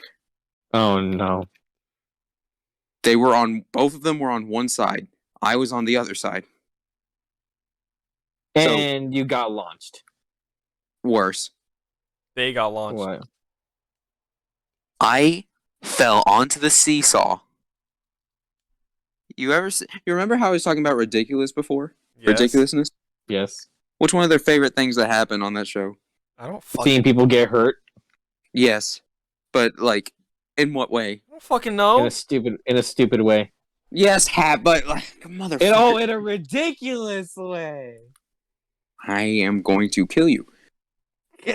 Oh no. Both of them were on one side. I was on the other side. And you got launched. Worse. They got launched. What? I fell onto the seesaw. You remember how I was talking about ridiculous before? Yes. Ridiculousness? Yes. Which one of their favorite things that happened on that show? I don't Seeing people get hurt Yes. But, like, in what way? I don't fucking know. in a stupid way. Yes, but, like, motherfucker. In a ridiculous way. I am going to kill you.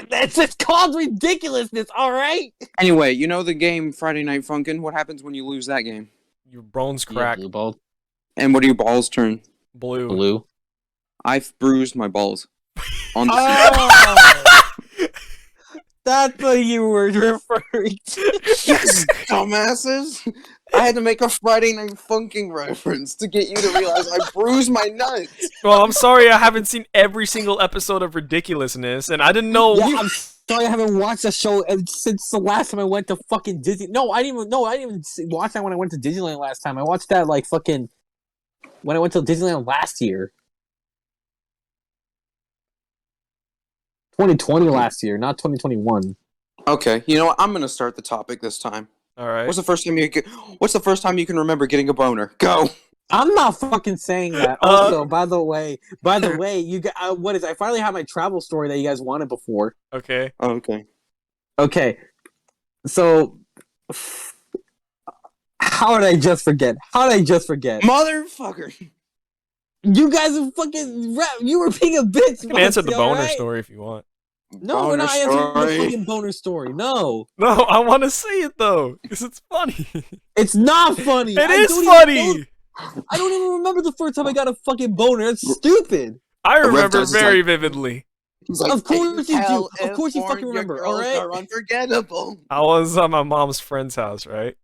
That's just called ridiculousness, all right? Anyway, you know the game Friday Night Funkin'? What happens when you lose that game? Your bones crack. Blue ball. And what do your balls turn? Blue. Blue. I've bruised my balls. On the Oh! That's what you were referring to. Yes, dumbasses! I had to make a Friday Night Funkin' reference to get you to realize I bruised my nuts. Well, I'm sorry I haven't seen every single episode of Ridiculousness, and I didn't know. Yeah, I'm sorry I haven't watched the show since the last time I went to fucking Disney. No, I didn't even watch that when I went to Disneyland last time. I watched that like fucking when I went to Disneyland last year. 2020 last year, not 2021. Okay, you know what? I'm gonna start the topic this time. All right. What's the first time you can remember getting a boner? Go. I'm not fucking saying that. Also, by the way, you got what is? I finally have my travel story that you guys wanted before. Okay. Oh, okay. Okay, so how did I just forget? Motherfucker. You guys are fucking you were being a bitch. You can answer the Monty, boner alright? story if you want. No, we're not answering the fucking boner story. No. No, I want to say it though, because it's funny. It's not funny. It is funny. I don't even remember the first time I got a fucking boner. That's stupid. I remember Reptile's very like- vividly. He's like, Of course you do. Of California course you fucking remember, girls alright? are unforgettable. I was at my mom's friend's house, right?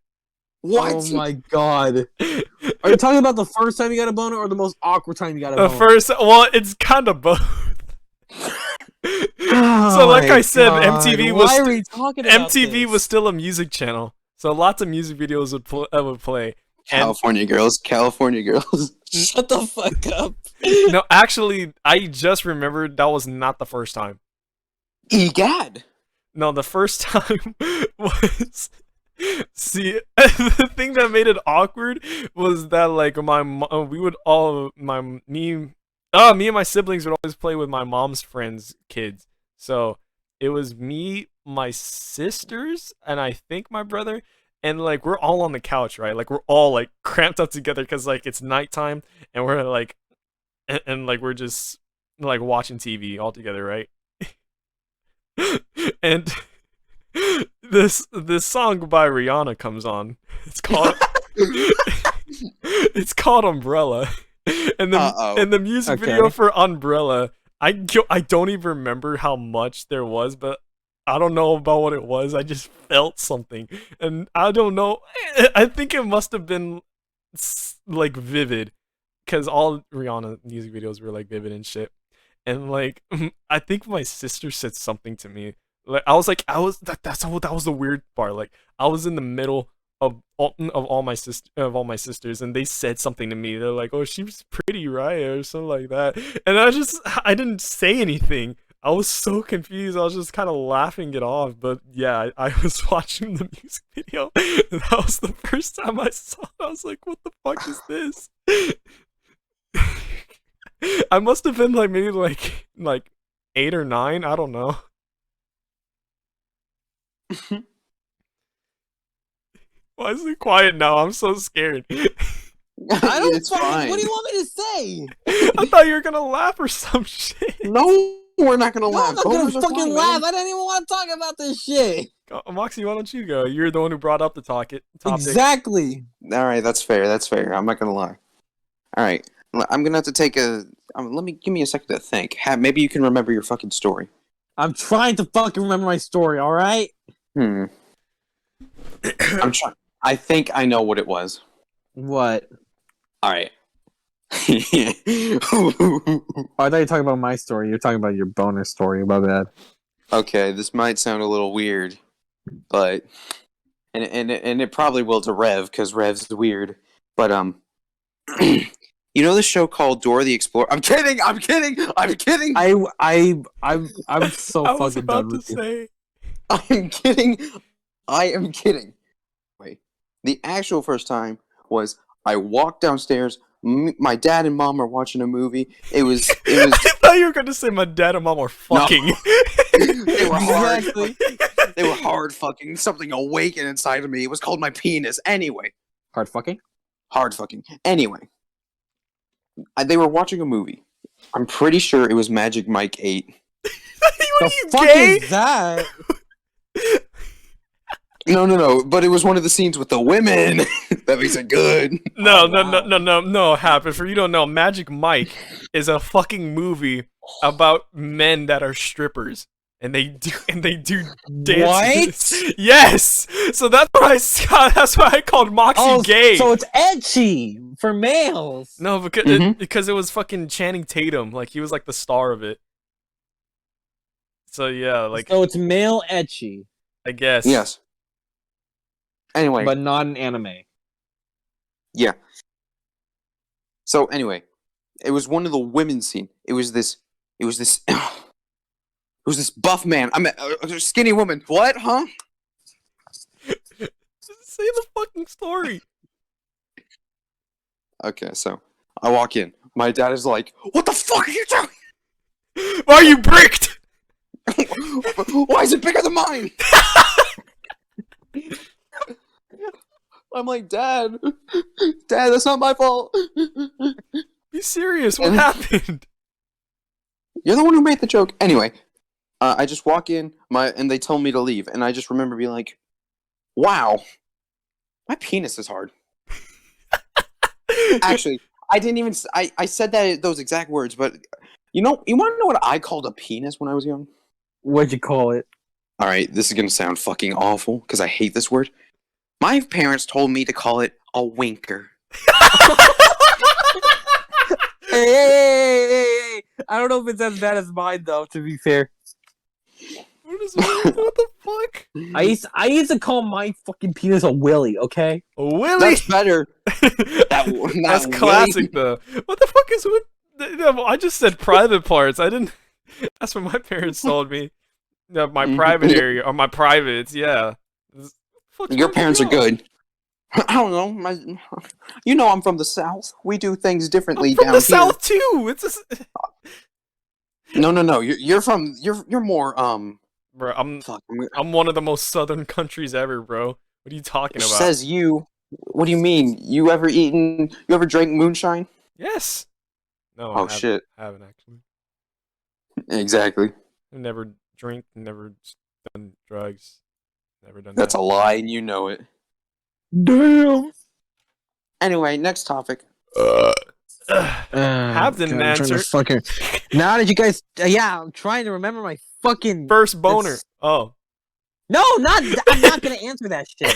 What? Oh my god. Are you talking about the first time you got a boner or the most awkward time you got a The boner? first, well, it's kind of both. Oh So, like my I said, God. MTV was Why are we talking about MTV this? was still a music channel, so lots of music videos would play. And California girls. Shut the fuck up. no, actually, I just remembered that was not the first time. Egad. No, the first time was. See, the thing that made it awkward was that like me and my siblings would always play with my mom's friends' kids. So it was me, my sisters, and I think my brother, and like we're all on the couch, right? Like we're all like cramped up together because like it's nighttime, and we're like, and like we're just like watching TV all together, right? And this song by Rihanna comes on. It's called Umbrella. And the music video for Umbrella, I don't even remember how much there was, but I don't know about what it was. I just felt something, and I don't know. I think it must have been like vivid, because all Rihanna music videos were like vivid and shit. And like I think my sister said something to me. Like that was the weird part. Like I was in the middle of all my sisters, and they said something to me. They're like, "Oh, she's pretty, right?" or something like that. And I didn't say anything. I was so confused. I was just kind of laughing it off. But yeah, I was watching the music video, and that was the first time I saw it. I was like, "What the fuck is this?" I must have been like maybe like 8 or 9. I don't know. Why is it quiet now? I'm so scared. I don't It's fucking. fine. What do you want me to say? I thought you were gonna laugh or some shit. No, we're not gonna No, laugh. I'm not gonna Boners are fucking fine, laugh. man. I don't even want to talk about this shit. Moxie, why don't you go? You're the one who brought up the topic. Exactly. All right, that's fair. That's fair. I'm not gonna lie. All right, I'm gonna have to take a. Give me a second to think. Maybe you can remember your fucking story. I'm trying to fucking remember my story. All right. I'm trying. I think I know what it was. What? All right. Oh, I thought you were talking about my story. You're talking about your bonus story. My bad. Okay, this might sound a little weird, but and it probably will to Rev because Rev's weird. But you know the show called Dora the Explorer? I'm kidding. I'm kidding. I'm kidding. I'm so I was fucking about done to with you. say. I'm kidding. I am kidding. Wait. The actual first time was I walked downstairs. My dad and mom are watching a movie. It was I thought you were gonna say my dad and mom are No. fucking. They were hard. Exactly. They were hard fucking. Something awakened inside of me. It was called my penis. Anyway, Hard fucking. hard fucking. Anyway, they were watching a movie. I'm pretty sure it was Magic Mike 8. What The are you fuck gay? is that? No. But it was one of the scenes with the women. That makes it good. No, Oh, no, wow. no, Happen. For you don't know, Magic Mike is a fucking movie about men that are strippers. And they do dances. What? Yes. So that's what that's why I called Moxie Oh, gay. so it's ecchi for males. No, because Mhm. because it was fucking Channing Tatum. Like he was like the star of it. So yeah, like So it's male ecchi, I guess. Yes. Anyway, but not an anime. yeah. So anyway, it was one of the women's scene. It was this. It was this buff man. I mean, a skinny woman. What? Huh? Just say the fucking story. Okay, so I walk in. My dad is like, "What the fuck are you doing? Why are you bricked? Why is it bigger than mine?" I'm like, Dad, that's not my fault. Be serious. What And- happened? You're the one who made the joke. Anyway, I just walk in, and they tell me to leave, and I just remember being like, "Wow, my penis is hard." Actually, I didn't even. I said those exact words, but you want to know what I called a penis when I was young? What'd you call it? All right, this is gonna sound fucking awful because I hate this word. My parents told me to call it a winker. Hey! I don't know if it's as bad as mine though. To be fair, What the fuck? I used to call my fucking penis a willy. Okay. Willie. That's better. That's Willie. classic though. What the fuck is with? No, I just said private parts. I didn't. That's what my parents told me. My private area or my privates. Yeah. Your parents are good. I don't know. I'm from the South. We do things differently I'm from down the here. South too. It's just. No. You're more Bro, Fuck. I'm one of the most southern countries ever, bro. What are you talking about? Says you. What do you mean? You ever drank moonshine? Yes. No. Oh shit. I haven't actually. Exactly. I've never drink, never done drugs, never done That's that. a lie, and you know it. Damn. Anyway, next topic. Have the God, I'm trying to answer. fucking. Now that you guys, yeah, I'm trying to remember my fucking First boner. It's- Oh. No, I'm not gonna answer that shit.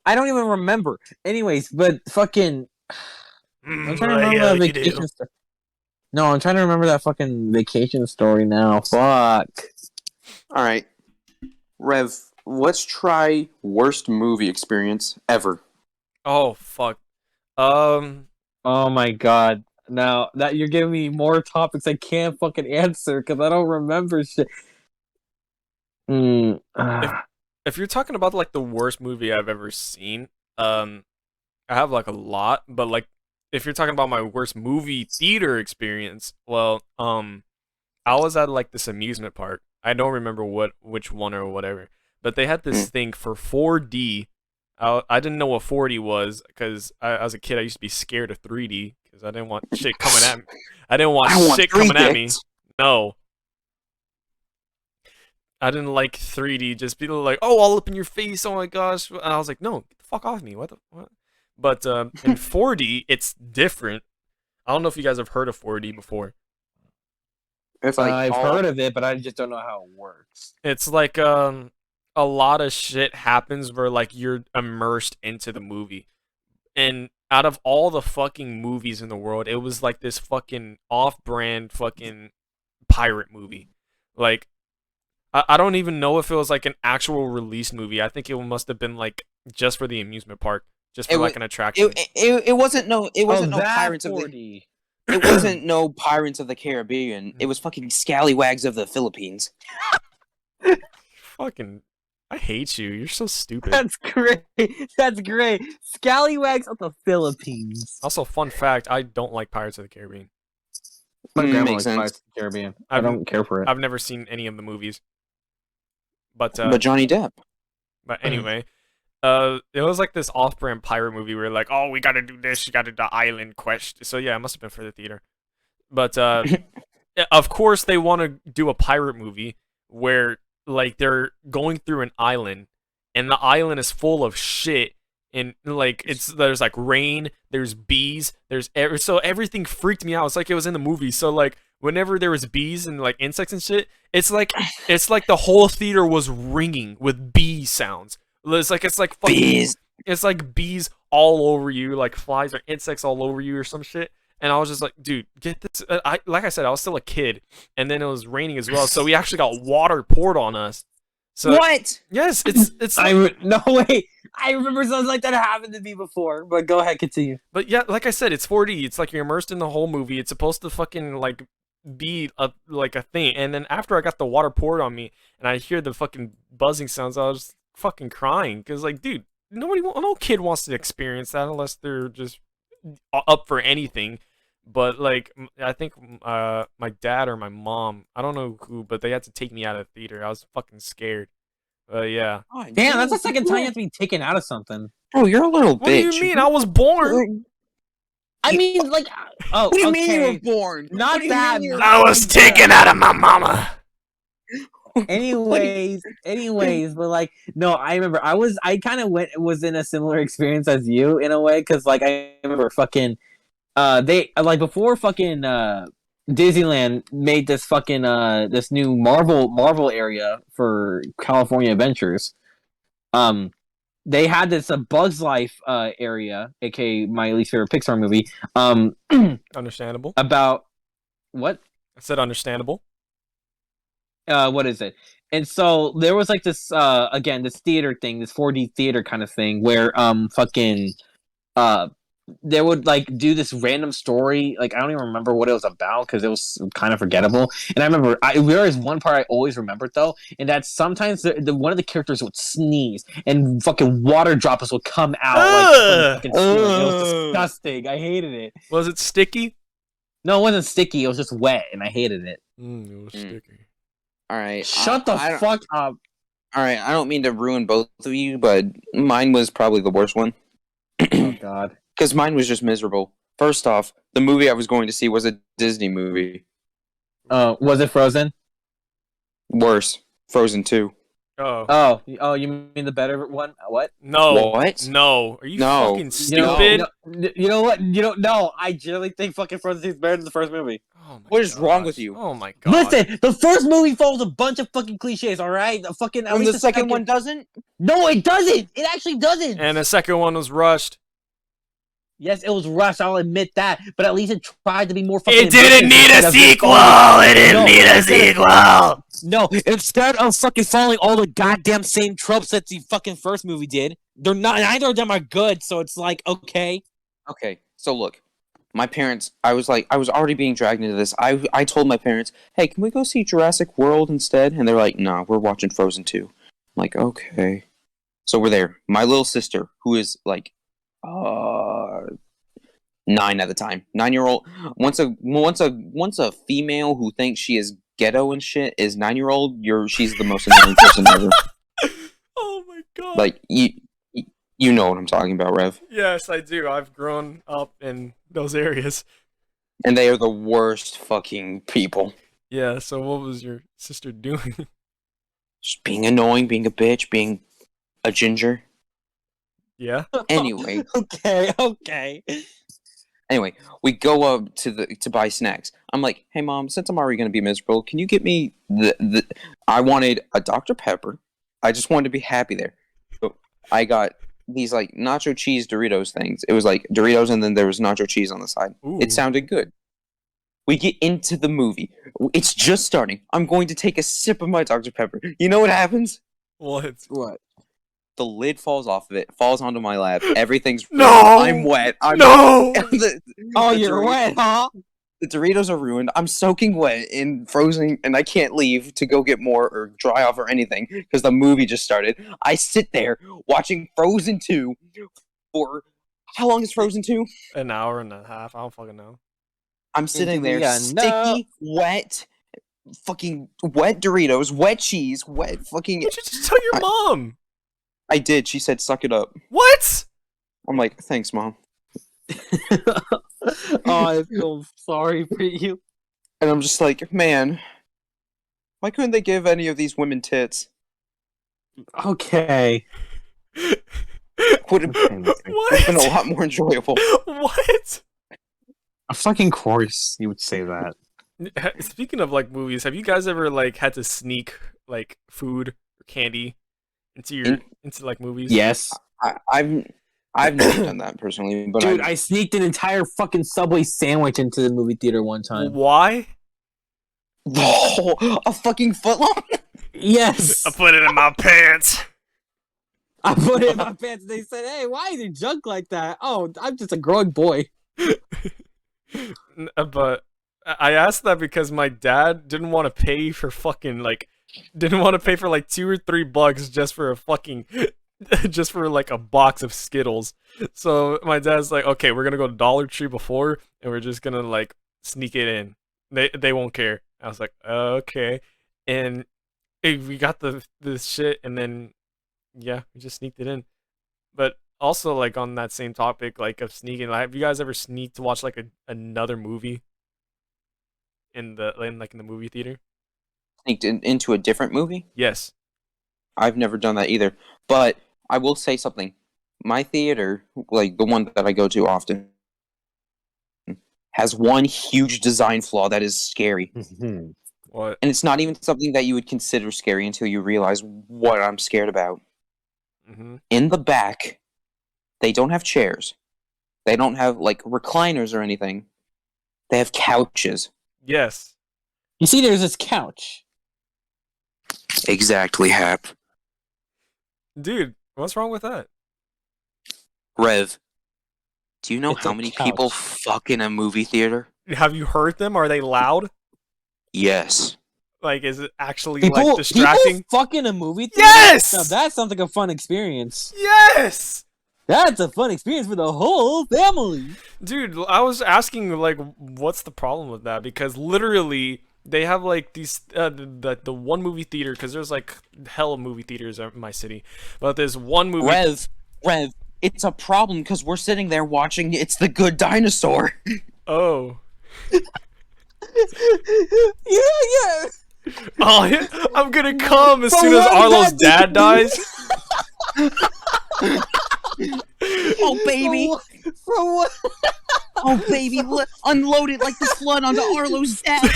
I don't even remember. Anyways, but fucking. I'm trying to remember that vacation story. No, I'm trying to remember that fucking vacation story now. Fuck. All right, Rev. Let's try worst movie experience ever. Oh fuck. Oh my god. Now that you're giving me more topics I can't fucking answer because I don't remember shit. If you're talking about like the worst movie I've ever seen, I have like a lot, but like if you're talking about my worst movie theater experience, well, I was at like this amusement park. I don't remember which one or whatever, but they had this thing for 4D. I didn't know what 4D was because as a kid I used to be scared of 3D because I didn't want shit coming at me. I didn't want shit coming at me. No. I didn't like 3D. Just people like, oh, all up in your face. Oh my gosh. And I was like, no, get the fuck off me. What? But in 4D, it's different. I don't know if you guys have heard of 4D before. If like I've heard of it, but I just don't know how it works. It's like a lot of shit happens where like you're immersed into the movie. And out of all the fucking movies in the world, it was like this fucking off-brand fucking pirate movie. Like I don't even know if it was like an actual release movie. I think it must have been like just for the amusement park, just for It, wa- like an attraction. it wasn't no that Pirates of the 40. it wasn't no Pirates of the Caribbean. It was fucking Scallywags of the Philippines. Fucking, I hate you. You're so stupid. That's great. That's great. Scallywags of the Philippines. Also, fun fact: I don't like Pirates of the Caribbean. My grandma Makes likes sense. Pirates of the Caribbean. I I've- don't care for it. I've never seen any of the movies, but But Johnny Depp. anyway, it was like this off-brand pirate movie where like, oh, we gotta do this, you gotta do the island quest. So yeah, it must have been for the theater. But of course they want to do a pirate movie where like they're going through an island, and the island is full of shit. And like there's like rain, there's bees, so everything freaked me out. It's like it was in the movie. So like whenever there was bees and like insects and shit, it's like the whole theater was ringing with bee sounds. It's like fucking, Bees. it's like bees all over you, like flies or insects all over you or some shit. And I was just like, dude, get this. Like I said, I was still a kid, and then it was raining as well, so we actually got water poured on us. So What? yes, it's like, No way. I remember something like that happened to me before. But go ahead, continue. but yeah, like I said, it's 4D. It's like you're immersed in the whole movie. It's supposed to fucking like be like a thing. And then after I got the water poured on me, and I hear the fucking buzzing sounds, I was fucking crying because like, dude, no kid wants to experience that unless they're just up for anything. But like, I think my dad or my mom, I don't know who, but they had to take me out of the theater. I was fucking scared. Yeah. Oh, Damn, that's the second time you have to be taken out of something. Bro, you're a little What bitch. do you mean? I was born. I mean, like, oh, What do you okay. mean you were born? Not What do you that. mean you were- I was taken out of my mama. Anyways, but like, no, I remember I kind of was in a similar experience as you in a way, because like I remember fucking, they like before fucking Disneyland made this fucking this new Marvel area for California Adventures. They had this Bugs Life area, aka my least favorite Pixar movie. Understandable. About what? I said understandable. What is it? And so there was like this again, this theater thing, this 4D theater kind of thing where fucking they would like do this random story. Like I don't even remember what it was about because it was kind of forgettable. And I remember there is one part I always remembered though, and that sometimes the one of the characters would sneeze and fucking water droplets would come out like from the fucking ceiling. It was disgusting. I hated it. Was it sticky? No, it wasn't sticky. It was just wet, and I hated it. It was sticky. All right. Shut the fuck up. All right. I don't mean to ruin both of you, but mine was probably the worst one. Oh God. Because mine was just miserable. First off, the movie I was going to see was a Disney movie. Was it Frozen? Worse, Frozen 2. Oh. Oh, you mean the better one? What? No. What? No. Are you No. fucking You stupid? know what? No, I generally think fucking Frozen 2 is better than the first movie. Oh my What is wrong gosh. with you? Oh my god. Listen, the first movie follows a bunch of fucking cliches, alright? The fucking at And least the second one doesn't? No, it doesn't! It actually doesn't! And the second one was rushed. Yes, it was rushed, I'll admit that, but at least it tried to be more fucking It didn't need a sequel! It didn't need a sequel! No, instead of fucking following all the goddamn same tropes that the fucking first movie did, they're not. Neither of them are good. So it's like, okay. Okay, so look. My parents, I was already being dragged into this. I told my parents, hey, can we go see Jurassic World instead? And they're like, nah, we're watching Frozen 2. I'm like, okay. So we're there. My little sister, who is like, 9 at the time. 9-year-old. Once a female who thinks she is ghetto and shit is 9-year-old, she's the most annoying person ever. Oh my god. Like you know what I'm talking about, Rev. Yes, I do. I've grown up in those areas. And they are the worst fucking people. Yeah, so what was your sister doing? Just being annoying, being a bitch, being a ginger. Yeah? Anyway. Okay. Anyway, we go up to buy snacks. I'm like, hey mom, since I'm already gonna be miserable, can you get me the I wanted a Dr. Pepper. I just wanted to be happy there. So I got these like nacho cheese Doritos things. It was like Doritos and then there was nacho cheese on the side. Ooh. It sounded good. We get into the movie. It's just starting. I'm going to take a sip of my Dr. Pepper. You know what happens? What? What? The lid falls off of it, falls onto my lap. Everything's No! ruined. I'm wet. No! Oh, the you're wet, huh? The Doritos are ruined. I'm soaking wet and frozen, and I can't leave to go get more or dry off or anything because the movie just started. I sit there watching Frozen 2 for how long is Frozen 2? An hour and a half. I don't fucking know. I'm sitting there, Yeah, sticky, wet, fucking wet Doritos, wet cheese, wet fucking. Why'd you just tell your mom? I did. She said, "Suck it up." What? I'm like, "Thanks, mom." Oh, I feel sorry for you. And I'm just like, man, why couldn't they give any of these women tits? Okay. Would have been a lot more enjoyable. What? Of fucking course you would say that. Speaking of like movies, have you guys ever like had to sneak like food or candy into like movies? Yes. I've never done that personally, but Dude, I sneaked an entire fucking Subway sandwich into the movie theater one time. Why? a fucking footlong. Yes. I put it in my pants. I put it in my pants and they said, "Hey, why is your junk like that?" Oh, I'm just a growing boy. But I asked that because my dad didn't want to pay for fucking like didn't want to pay for like $2 or $3 just for a fucking just for like a box of Skittles. So my dad's like, okay, we're gonna go to Dollar Tree before, and we're just gonna like sneak it in. They won't care. I was like, okay, and we got the shit, and then yeah, we just sneaked it in. But also like on that same topic, like of sneaking, like, have you guys ever sneaked to watch like another movie in the movie theater? Sneaked into a different movie? Yes. I've never done that either. But I will say something. My theater, like the one that I go to often, has one huge design flaw that is scary. What? And it's not even something that you would consider scary until you realize what I'm scared about. In the back, they don't have chairs. They don't have like recliners or anything. They have couches. Yes. You see, there's this couch. Exactly, Hap. Dude, what's wrong with that? Rev, do you know It's how a many couch. people fuck in a movie theater? Have you heard them? Are they loud? Yes. Like, is it actually People, like distracting? people fucking a movie theater? Yes! Now that sounds like a fun experience. Yes! That's a fun experience for the whole family. Dude, I was asking like, what's the problem with that? Because literally, they have like these the one movie theater, because there's like hella movie theaters in my city, but there's one movie. Rev, it's a problem because we're sitting there watching It's the Good Dinosaur. Oh. Yeah. Oh, yeah, I'm gonna come as From soon as what Arlo's that dad dies. Oh, baby. From what? Oh, baby. Unload it like the flood onto Arlo's dad.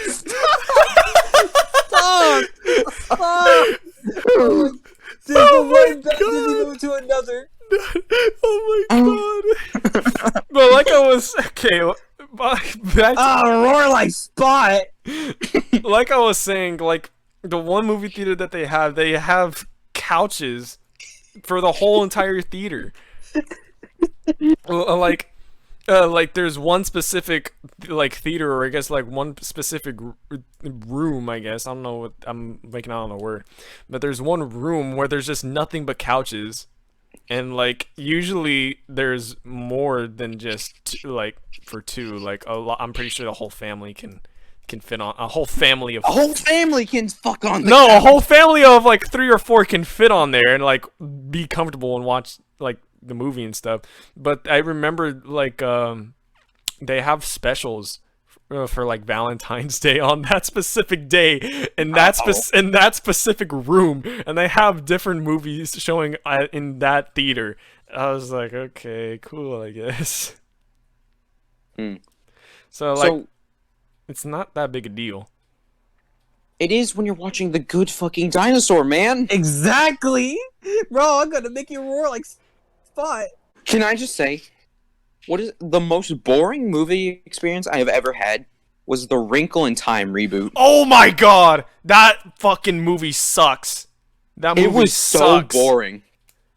Stop! Oh my god! Move to another. Oh my god! But like I was back Roar like Spot. like I was saying, like the one movie theater that they have couches for the whole entire theater. Like there's one specific like theater, or I guess like one specific room, I guess. I don't know what I'm making out on a word, but there's one room where there's just nothing but couches, and like usually there's more than just like for two. Like a lot, I'm pretty sure the whole family can fit on a whole family of A whole family can fuck on the no, couch. a whole family of like 3 or 4 can fit on there and like be comfortable and watch like the movie and stuff. But I remember like they have specials for like Valentine's Day on that specific day in that in that specific room, and they have different movies showing in that theater. I was like, okay, cool, I guess. So like, it's not that big a deal. It is when you're watching The Good Fucking Dinosaur, man. Exactly, bro. I'm gonna make you roar like Spot. Can I just say, What is the most boring movie experience I have ever had? Was the Wrinkle in Time reboot. Oh my god, that fucking movie sucks. That movie It was sucks. so boring.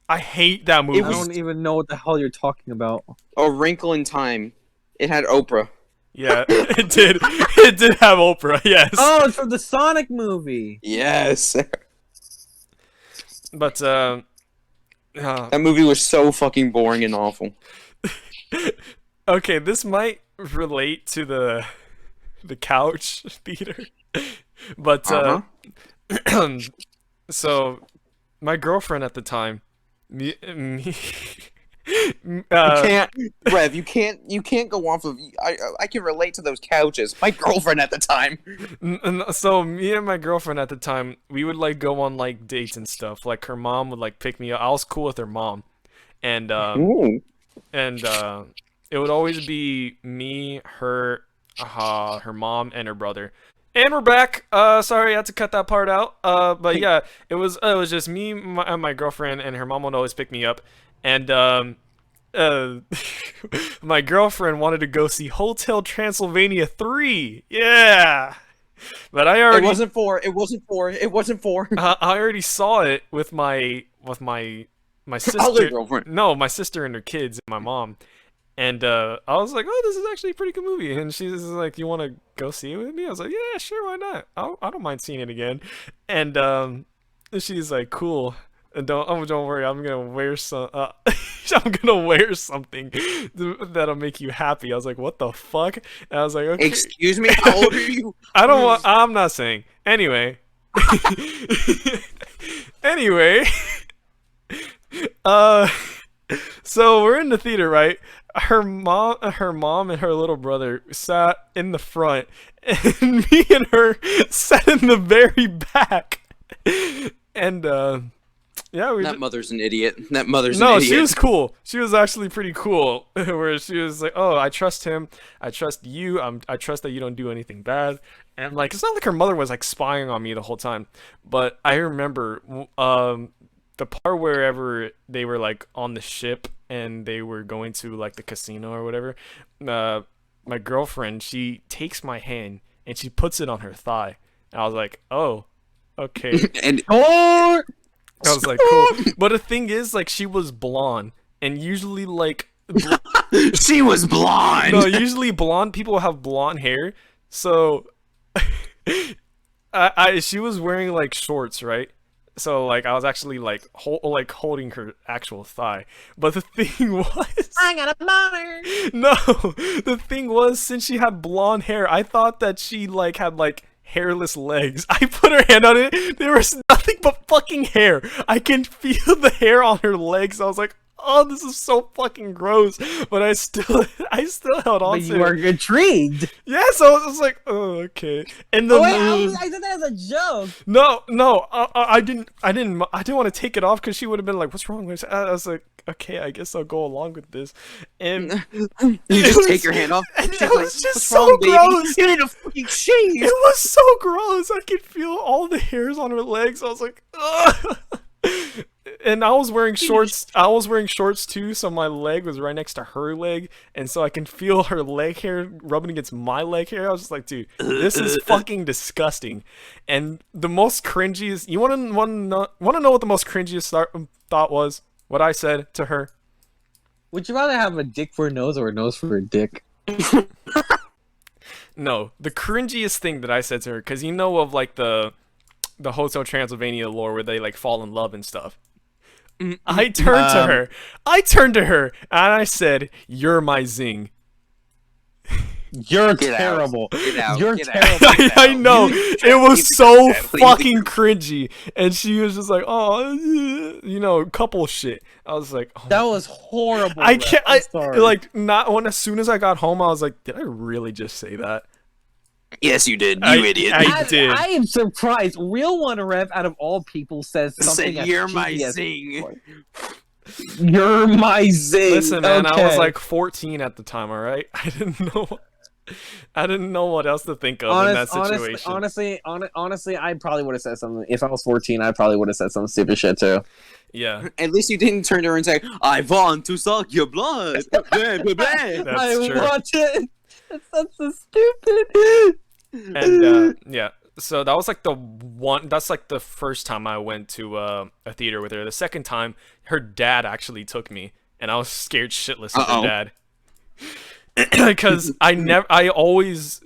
I hate that movie. I don't even know what the hell you're talking about. A Wrinkle in Time. It had Oprah. Yeah, it did. It did have Oprah. Yes. Oh, it's from the Sonic movie. Yes. But That movie was so fucking boring and awful. okay, this might relate to the couch theater, but so my girlfriend at the time, me You can't, Rev. You can't go off of. I can relate to those couches. My girlfriend at the time. so me and my girlfriend at the time, we would like go on like dates and stuff. Like her mom would like pick me up. I was cool with her mom, and Ooh. it would always be me, her, her mom, and her brother. And we're back. Sorry, I had to cut that part out. But yeah, it was just me, my girlfriend, and her mom would always pick me up. And my girlfriend wanted to go see Hotel Transylvania 3. Yeah. But I already It wasn't for. I already saw it with my Other sister. girlfriend. No, my sister and her kids and my mom. And I was like, "Oh, this is actually a pretty good movie." And she's like, "You want to go see it with me?" I was like, "Yeah, sure, why not? I don't mind seeing it again." And she's like, "Cool." And don't worry, I'm gonna wear I'm gonna wear something that'll make you happy. I was like, "What the fuck?" And I was like, "Okay." Excuse me. How old are you? I'm not saying. Anyway. Anyway. So we're in the theater, right? Her mom and her little brother sat in the front, and me and her sat in the very back. And yeah, That mother's an idiot. That mother's an no, idiot. she was cool. She was actually pretty cool. Where she was like, "Oh, I trust him. I trust you. I trust that you don't do anything bad." And like, it's not like her mother was like spying on me the whole time. But I remember the part wherever they were like on the ship and they were going to like the casino or whatever. My girlfriend, she takes my hand and she puts it on her thigh. And I was like, "Oh, okay." And I was like, cool. But the thing is, like, she was blonde, and usually, like, she was blonde. no, usually blonde people have blonde hair. So, she was wearing like shorts, right? So, like, I was actually like, holding her actual thigh. But the thing was, I got a boner. no, the thing was, since she had blonde hair, I thought that she like had like hairless legs. I put her hand on it. There was nothing but fucking hair. I can feel the hair on her legs. I was like, "Oh, this is so fucking gross." But I still held on But to you are it. intrigued. Yeah, so I was like, "Oh, okay." And then Oh, wait, I said that as a joke. no, I didn't want to take it off because she would have been like, "What's wrong with it?" I was like, "Okay, I guess I'll go along with this." And You just take your hand off. and She's it like, was just "What's so wrong, baby? gross. You need to fucking shave." It was so gross. I could feel all the hairs on her legs. I was like, ugh. And I was wearing shorts. I was wearing shorts too, so my leg was right next to her leg, and so I can feel her leg hair rubbing against my leg hair. I was just like, "Dude, this is fucking disgusting." And the most cringiest. You want to know what the most cringiest thought was? What I said to her. Would you rather have a dick for a nose or a nose for a dick? No, the cringiest thing that I said to her, because you know of like the Hotel Transylvania lore where they like fall in love and stuff. I turned to her. And I said, "You're my zing." You're Get out. terrible. Get out. You're Get out. terrible. Get I out. know. You It was so please. fucking cringy. And she was just like, "Oh, you know, couple shit." I was like, "Oh." That was horrible. I Rep. can't. I'm sorry. Like not when. As soon as I got home, I was like, "Did I really just say that?" Yes, you did. I- You idiot. I did. I am surprised. Real One Rev, out of all people, says something. Said, as "You're my cheesy as- zing." You're my zing. Listen, man, I was Okay. like 14 at the time. All right, I didn't know. I didn't know what else to think of in that situation. Honestly, I probably would have said something. If I was 14, I probably would have said some stupid shit too. Yeah, At least you didn't turn to her and say, "I want to suck your blood." Blah, blah, blah. that's true. Want it. That's so stupid. And yeah, so that was like the one. That's like the first time I went to a theater with her. The second time, her dad actually took me, and I was scared shitless of her dad. Because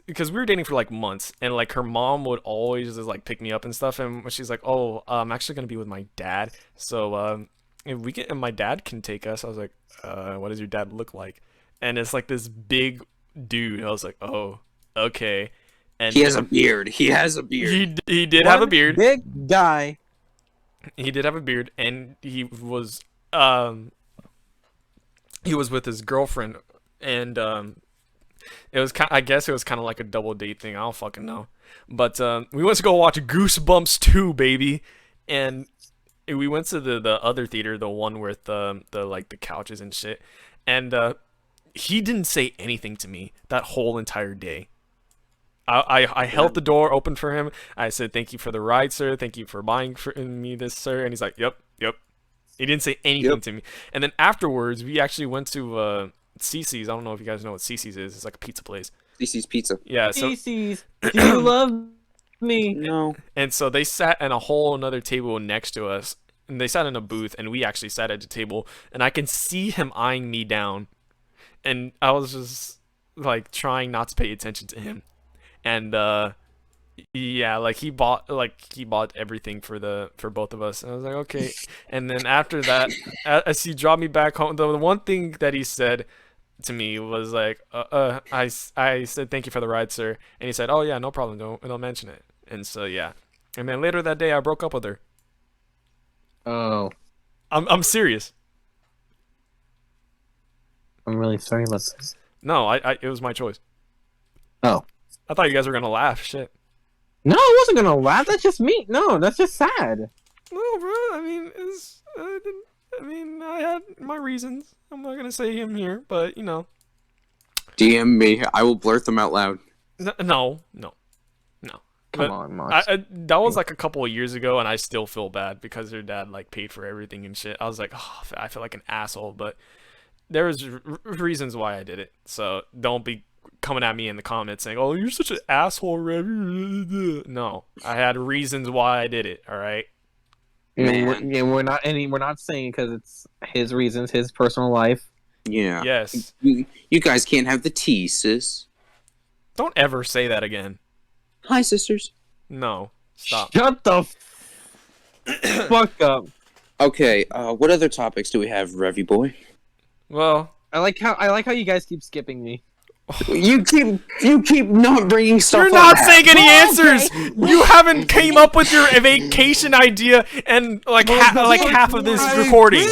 because we were dating for like months, and like her mom would always just like pick me up and stuff, and she's like, "Oh, I'm actually gonna be with my dad, so if my dad can take us." I was like, "What does your dad look like?" And it's like this big dude. I was like, "Oh, okay." And He has a beard. He has a beard. he did have a beard. Big guy. He did have a beard, and he was with his girlfriend, and it was I guess it was kind of like a double date thing. I don't fucking know, but we went to go watch Goosebumps 2, baby, and we went to the other theater, the one with the like the couches and shit, and he didn't say anything to me that whole entire day. I held the door open for him. I said, "Thank you for the ride, sir. Thank you for buying for me this, sir." And he's like, "Yep, yep." He didn't say anything to me. And then afterwards, we actually went to Cece's. I don't know if you guys know what Cece's is. It's like a pizza place. Cece's Pizza. Yeah. So Feces, do you love me? No. and so they sat in a whole another table next to us, and they sat in a booth, and we actually sat at a table, and I can see him eyeing me down, and I was just like trying not to pay attention to him. And yeah, like he bought everything for both of us, and I was like, okay. And then after that, as he dropped me back home, the one thing that he said to me was like, I said, "Thank you for the ride, sir," and he said, "Oh yeah, no problem, don't mention it." And so yeah, and then later that day I broke up with her. Oh, I'm serious. I'm really sorry about this. No, it was my choice. Oh. I thought you guys were gonna laugh. Shit. No, I wasn't gonna laugh. That's just me. No, that's just sad. No, bro. I mean, I had my reasons. I'm not gonna say him here, but you know. DM me. I will blurt them out loud. No. Come on, Mox. That was like a couple of years ago, and I still feel bad because her dad like paid for everything and shit. I was like, oh, I feel like an asshole, but there was reasons why I did it. So don't be coming at me in the comments saying, "Oh, you're such an asshole, Rev." No, I had reasons why I did it. All right. We're not saying because it's his reasons, his personal life. Yeah. Yes. You guys can't have the tea, sis. Don't ever say that again. Hi, sisters. No. Stop. Shut the fuck up. Okay. What other topics do we have, Revy boy? Well, I like how you guys keep skipping me. You keep not bringing stuff. you're not saying any answers. You haven't came up with your vacation idea and like half of this recording.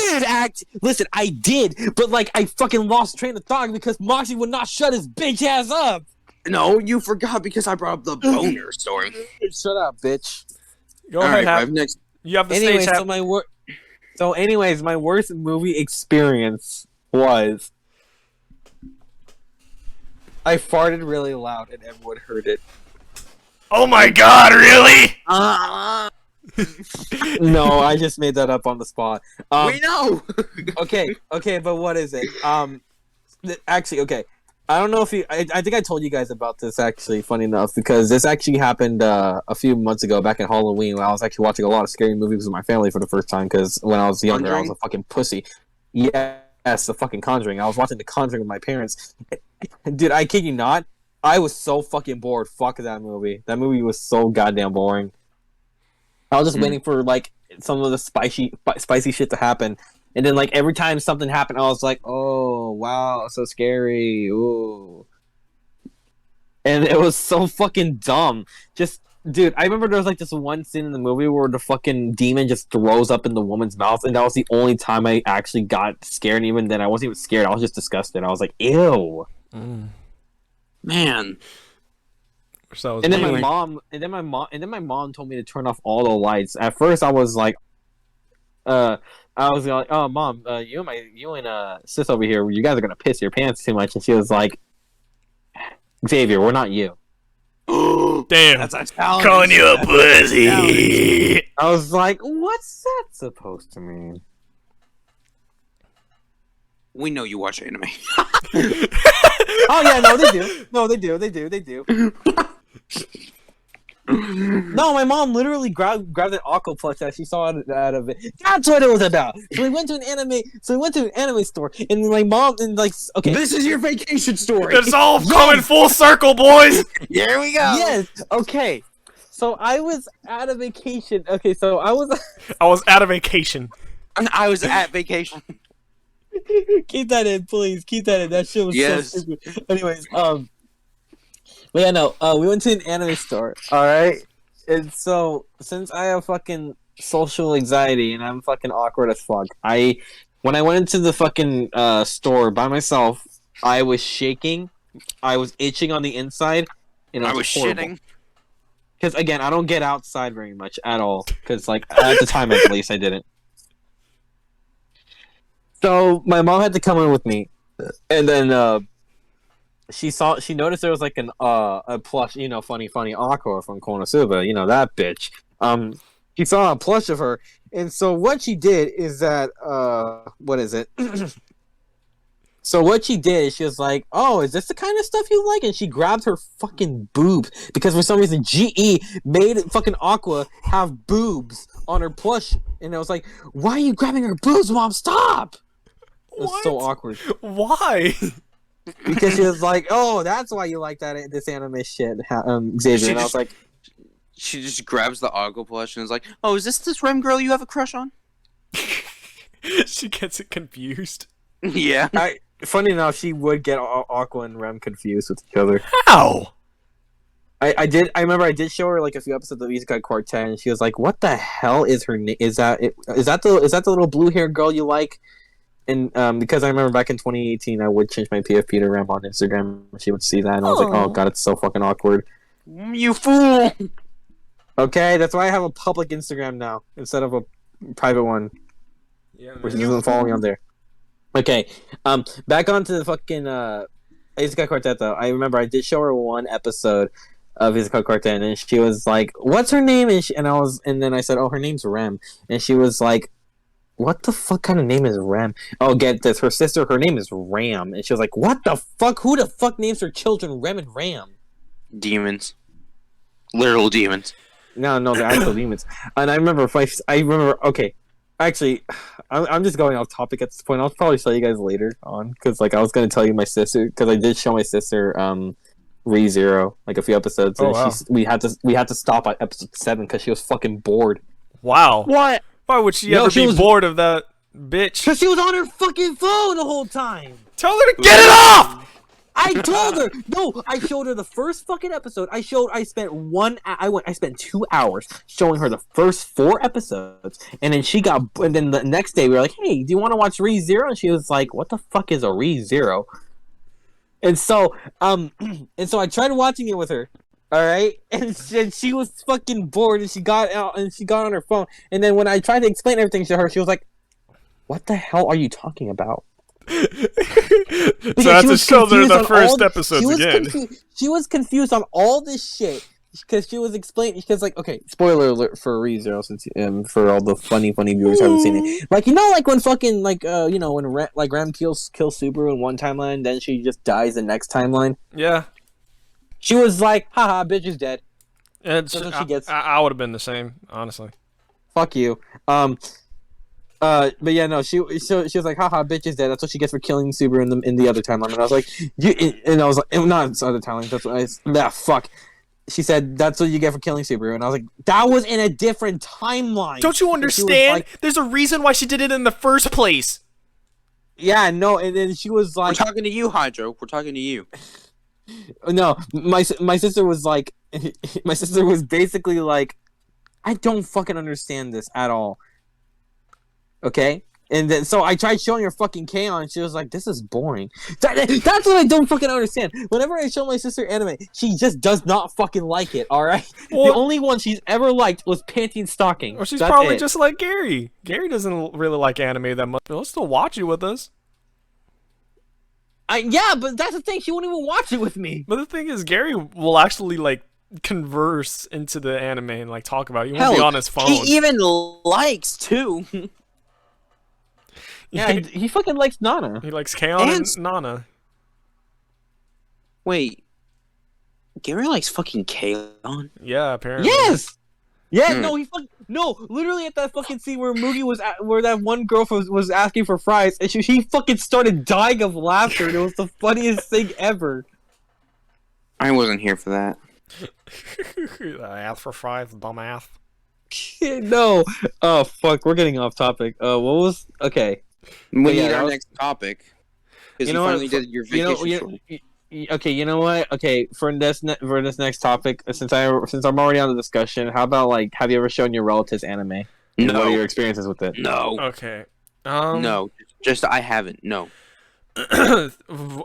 Listen, I did, but like I fucking lost train of thought because Moxie would not shut his bitch ass up. No, you forgot because I brought up the boner story. Shut up, bitch. Go All ahead. right, Rev, next. You have the Anyways, stage. my worst movie experience was I farted really loud and everyone heard it. Oh my god, really? No, I just made that up on the spot. We know. Okay, but what is it? Actually, okay. I don't know if I think I told you guys about this actually, funny enough, because this actually happened a few months ago back in Halloween when I was actually watching a lot of scary movies with my family for the first time because when I was younger I was a fucking pussy. Yes, the fucking Conjuring. I was watching The Conjuring with my parents. Dude, I kid you not, I was so fucking bored. Fuck that movie. That movie was so goddamn boring. I was just waiting for like some of the spicy shit to happen. And then, like, every time something happened, I was like, oh, wow, so scary. Ooh. And it was so fucking dumb. Just, dude, I remember there was, like, this one scene in the movie where the fucking demon just throws up in the woman's mouth, and that was the only time I actually got scared, and even then I wasn't even scared. I was just disgusted. I was like, ew. Man. So And then my mom told me to turn off all the lights. At first, I was like, I was like, oh, Mom, you and sis over here, you guys are gonna piss your pants too much. And she was like, Xavier, we're not you. Damn. That's a challenge. Calling you a That's challenge. pussy. I was like, what's that supposed to mean? We know you watch anime. Oh yeah, no, they do. No, they do. They do. No, my mom literally grabbed an aqua plush that she saw out of it. That's what it was about. So we went to an anime store, and my mom and like, okay, This is your vacation story. It's all coming full circle, boys. Here we go. yes, okay. So I was at a vacation. Okay, so I was. I was at a vacation. And I was at vacation. Keep that in, please. Keep that in. That shit was Yes. so stupid. Anyways, but yeah, no, we went to an anime store, alright? And so, since I have fucking social anxiety and I'm fucking awkward as fuck, when I went into the fucking store by myself, I was shaking, I was itching on the inside, and I was shitting. Because, again, I don't get outside very much at all. Because, like, at the time, at least, I didn't. So, my mom had to come in with me. And then, she noticed there was, like, a plush, funny Aqua from Konosuba, that bitch. She saw a plush of her. And so, what she did is that, what is it? So what she did, she was like, "Oh, is this the kind of stuff you like?" And she grabbed her fucking boobs because for some reason GE made fucking Aqua have boobs on her plush, and I was like, "Why are you grabbing her boobs, Mom? Stop!" It was so awkward. Why? Because she was like, "Oh, that's why you like this anime shit, Xavier." And I was like, She just grabs the Aqua plush and is like, "Oh, is this Rem girl you have a crush on?" She gets it confused. Yeah. funny enough, she would get Aqua and Rem confused with each other. How? I remember I did show her like a few episodes of Isekai Quartet, and she was like, "What the hell is her name? Is that the little blue haired girl you like?" And because I remember back in 2018, I would change my PFP to Rem on Instagram. She would see that, and I was like, "Oh god, it's so fucking awkward." You fool! Okay, that's why I have a public Instagram now instead of a private one, Yeah, which doesn't follow me on there. Okay, back onto the fucking Isekai Quartet though. I remember I did show her one episode of Isekai Quartet, and she was like, "What's her name?" And then I said, "Oh, her name's Rem," and she was like, "What the fuck kind of name is Rem?" Oh, get this, her name is Ram, and she was like, "What the fuck? Who the fuck names their children Rem and Ram?" Demons. Literal demons. No, they're actual demons. And I remember, okay, actually, I'm just going off topic at this point. I'll probably show you guys later on, because like I was going to tell you my sister, because I did show my sister ReZero like a few episodes, and wow. we had to stop at episode 7 because she was fucking bored. Wow. What? Why would she No, ever she be was- bored of that bitch? Because she was on her fucking phone the whole time. Tell her to get it off! I told her. No, I showed her the first fucking episode. I spent 2 hours showing her the first 4 episodes, and then the next day we were like, "Hey, do you want to watch ReZero?" And she was like, "What the fuck is a ReZero?" And so I tried watching it with her. All right, and she was fucking bored, and she got out and she got on her phone. And then when I tried to explain everything to her, she was like, "What the hell are you talking about?" So I have to show her the first episodes again. She was confused on all this shit because she was explaining. Because like, okay, spoiler alert for ReZero, since for all the funny viewers who haven't seen it. Like, like when fucking when Ram kills Subaru in one timeline, then she just dies the next timeline. Yeah. She was like, "Haha, bitch is dead." It's, That's what she gets. I would have been the same, honestly. Fuck you. But yeah, no, she was like, "Haha, bitch is dead." That's what she gets for killing Subaru in the other timeline. And I was like, and I was like, not this other timeline. That's what fuck. She said, "That's what you get for killing Subaru," and I was like, "That was in a different timeline." Don't you understand? Like, there's a reason why she did it in the first place. Yeah, no, and then she was like, "We're talking to you, Hydro. We're talking to you." No, my sister was like, my sister was basically like, "I don't fucking understand this at all." Okay? And then, so I tried showing her fucking K-On! And she was like, "This is boring." That's what I don't fucking understand. Whenever I show my sister anime, she just does not fucking like it, alright? Well, the only one she's ever liked was Panty and Stocking. Or she's That's probably it. just like Gary. Gary doesn't really like anime that much, but he'll still watch it with us. Yeah, but that's the thing. She won't even watch it with me. But the thing is, Gary will actually like converse into the anime and like talk about it. He won't Hell, be on his phone. he even likes too. Yeah, he fucking likes Nana. He likes Kaon and And- Nana. Wait, Gary likes fucking Kaon. Yeah, apparently. Yes. Yeah, Hmm. no, literally at that fucking scene where Mugi where that one girl was asking for fries, and she fucking started dying of laughter, and it was the funniest thing ever. I wasn't here for that. I asked for fries, dumbass. No. Oh fuck, we're getting off topic. What was okay? We But yeah, need that our was- next topic because You you know what? finally did your You know, vacation. okay, you know what? Okay, for this next topic, since I'm already on the discussion, how about like, have you ever shown your relatives anime? And what are your No, experiences with it? no, Okay. no. Just I haven't. No.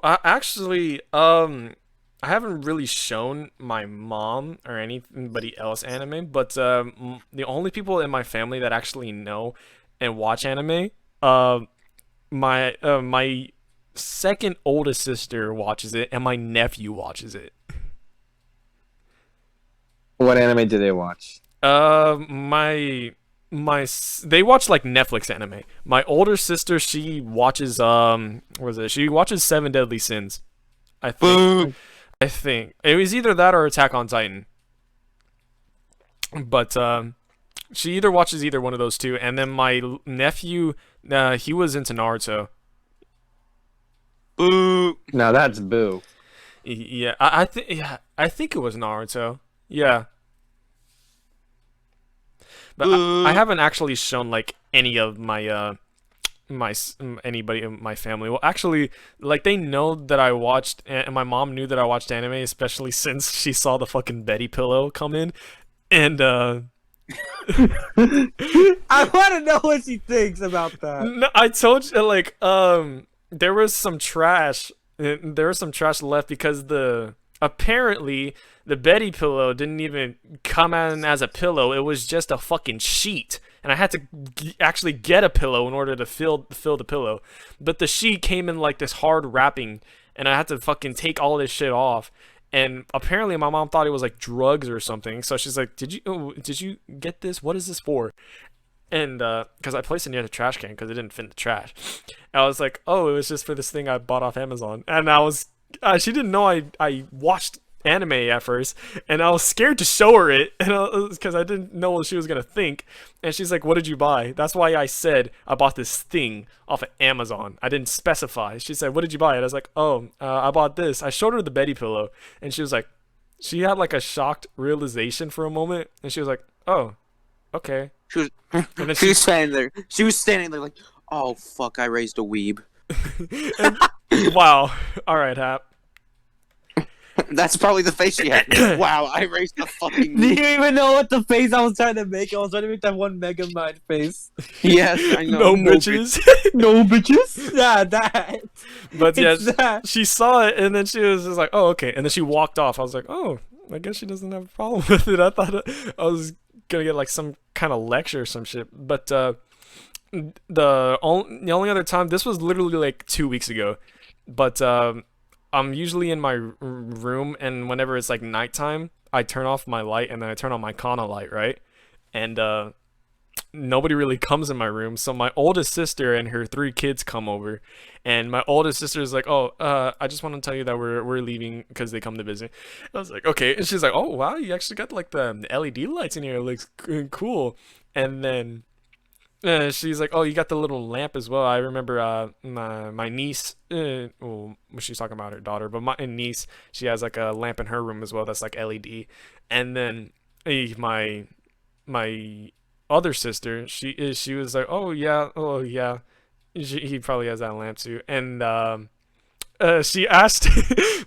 Actually, I haven't really shown my mom or anybody else anime, but the only people in my family that actually know and watch anime, my second oldest sister watches it, and my nephew watches it. What anime do they watch? They watch like Netflix anime. My older sister, she watches what is it? She watches Seven Deadly Sins. I think. Boo. I think it was either that or Attack on Titan. But she either watches either one of those two, and then my nephew, he was into Naruto. Boo. No, that's Boo. Yeah, I think it was Naruto. Yeah. But I haven't actually shown like any of my anybody in my family. Well, actually, like they know that I watched, and my mom knew that I watched anime, especially since she saw the fucking Betty pillow come in, and I want to know what she thinks about that. no, I told you like there was some trash. There was some trash left because apparently the Betty pillow didn't even come in as a pillow. It was just a fucking sheet, and I had to actually get a pillow in order to fill the pillow. But the sheet came in like this hard wrapping, and I had to fucking take all this shit off. And apparently my mom thought it was like drugs or something. So she's like, did you get this? What is this for?" And because I placed it near the trash can because it didn't fit in the trash. And I was like, "Oh, it was just for this thing I bought off Amazon." And she didn't know I watched anime at first, and I was scared to show her it, and because I didn't know what she was gonna think. And she's like, "What did you buy?" That's why I said I bought this thing off of Amazon. I didn't specify. She said, "What did you buy?" And I was like, "Oh, I bought this." I showed her the Betty pillow, and she was like, she had like a shocked realization for a moment, and she was like, "Oh, okay." She was. And then She was standing there. She was standing there like, oh fuck, I raised a weeb. Wow. All right, Hap. That's probably the face she had. Wow, I raised a fucking Do weeb. you even know what the face I was trying to make? I was trying to make that one Mega Mind face. Yes, I know. No bitches. No bitches. Yeah, that. But yeah, It's that. she saw it, and then she was just like, "Oh, okay," and then she walked off. I was like, "Oh, I guess she doesn't have a problem with it." I thought I was gonna get like some kind of lecture or some shit. But the only other time, this was literally like 2 weeks ago, but I'm usually in my room, and whenever it's like nighttime, I turn off my light and then I turn on my Kana light, right? And nobody really comes in my room, so my oldest sister and her 3 kids come over, and my oldest sister is like, "Oh, I just want to tell you that we're leaving because they come to visit." I was like, "Okay," and she's like, "Oh wow, you actually got like the LED lights in here. It looks cool." And then she's like, "Oh, you got the little lamp as well." I remember my niece, well, she's talking about her daughter, but my niece, she has like a lamp in her room as well that's like LED. And then my other sister, she was like, "Oh yeah, he probably has that lamp too." And she asked,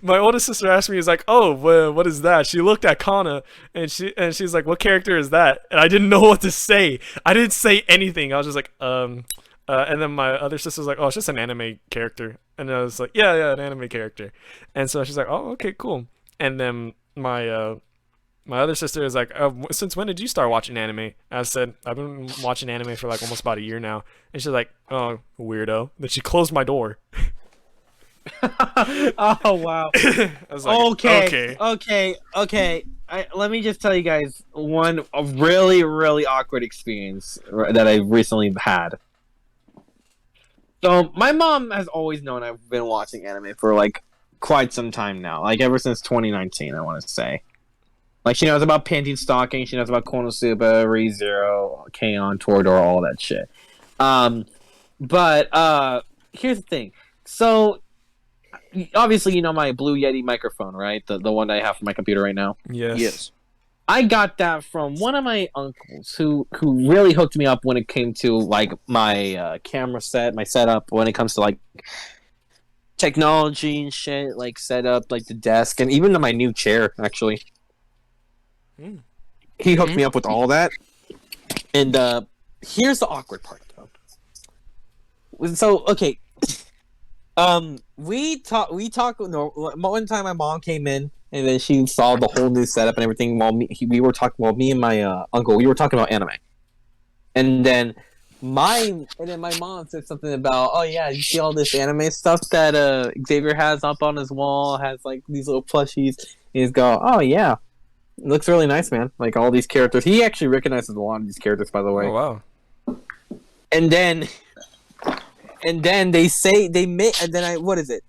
my oldest sister asked me, "Is like, oh, what is that?" She looked at Kana, and she's like, "What character is that?" And I didn't know what to say. I didn't say anything. I was just like, and then my other sister was like, "Oh, it's just an anime character." And I was like, yeah, an anime character. And so she's like, "Oh, okay, cool." And then my other sister is like, "Since when did you start watching anime?" I said, "I've been watching anime for like almost about a year now." And she's like, "Oh, weirdo." Then she closed my door. Oh wow. I was like, Okay, okay. okay. Let me just tell you guys a really, really awkward experience that I recently had. So my mom has always known I've been watching anime for like quite some time now, like ever since 2019. I want to say, like she knows about Panty Stalking, she knows about Konosuba, ReZero, K-On, Toradora, all that shit. Um, but here's the thing. So obviously, you know my Blue Yeti microphone, right? The one that I have for my computer right now. Yes. Yes. I got that from one of my uncles who really hooked me up when it came to like my camera set, my setup. When it comes to like technology and shit, like setup, like the desk, and even my new chair. Actually, Mm. he hooked me up with all that. And here's the awkward part, though. So okay. We talk. No, one time my mom came in, and then she saw the whole new setup and everything. While we were talking, while me and my uncle, we were talking about anime, and then my mom said something about, oh yeah, you see all this anime stuff that Xavier has up on his wall, has like these little plushies. And he's go, oh yeah, it looks really nice, man. Like all these characters. He actually recognizes a lot of these characters, by the way. Oh wow. And then. And then they say they make, and then what is it?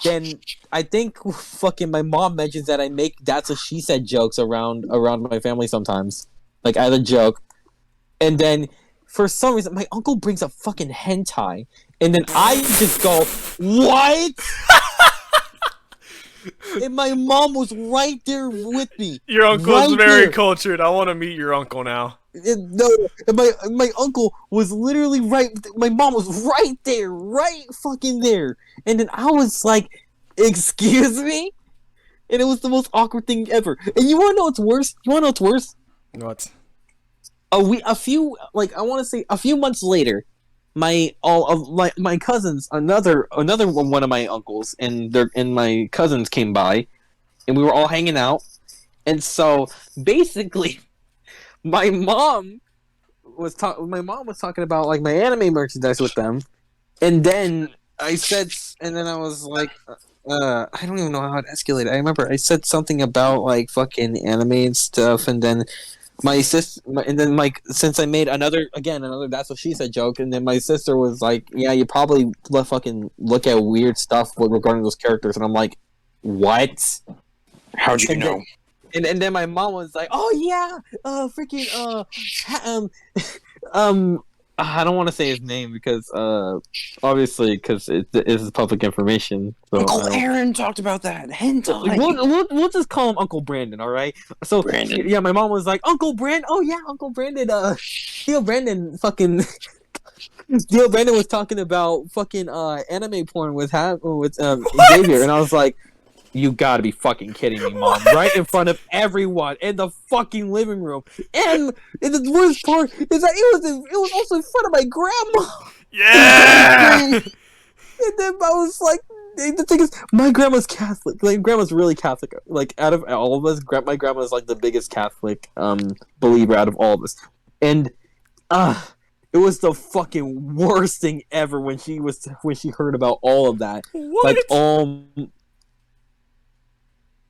Then I think fucking my mom mentions that I make that's what she said jokes around my family sometimes, like as a joke. And then for some reason my uncle brings up fucking hentai, and then I just go, what? And my mom was right there with me. Your uncle's right very there. cultured. I want to meet your uncle now. No, and my uncle was literally right. My mom was right there, right fucking there. And then I was like, "Excuse me," and it was the most awkward thing ever. And you want to know what's worse? You want to know what's worse? What? A few months later, my all of my cousins, another one of my uncles and my cousins came by, and we were all hanging out. And so basically, my mom was talking about like my anime merchandise with them, and then I was like, I don't even know how it escalated. I remember I said something about like fucking anime and stuff, and then my sister, since I made another that's what she said joke, and then my sister was like, yeah, you probably fucking look at weird stuff regarding those characters, and I'm like, what? How'd you know? And then my mom was like, "Oh yeah, freaking I don't want to say his name because obviously because it is public information." So Uncle Aaron talked about that. Hentai. We'll just call him Uncle Brandon, all right? So Brandon. yeah, my mom was like, "Uncle Brandon, oh yeah, Uncle Brandon, Theo Brandon, fucking." Theo Brandon was talking about fucking anime porn with Xavier, and I was like, you gotta be fucking kidding me, Mom. Right in front of everyone in the fucking living room. And the worst part is that it was also in front of my grandma. Yeah. And then I was like, the thing is, my grandma's Catholic. Like, grandma's really Catholic. Like, out of all of us, my grandma's like the biggest Catholic believer out of all of us. And it was the fucking worst thing ever when she heard about all of that. What? Like,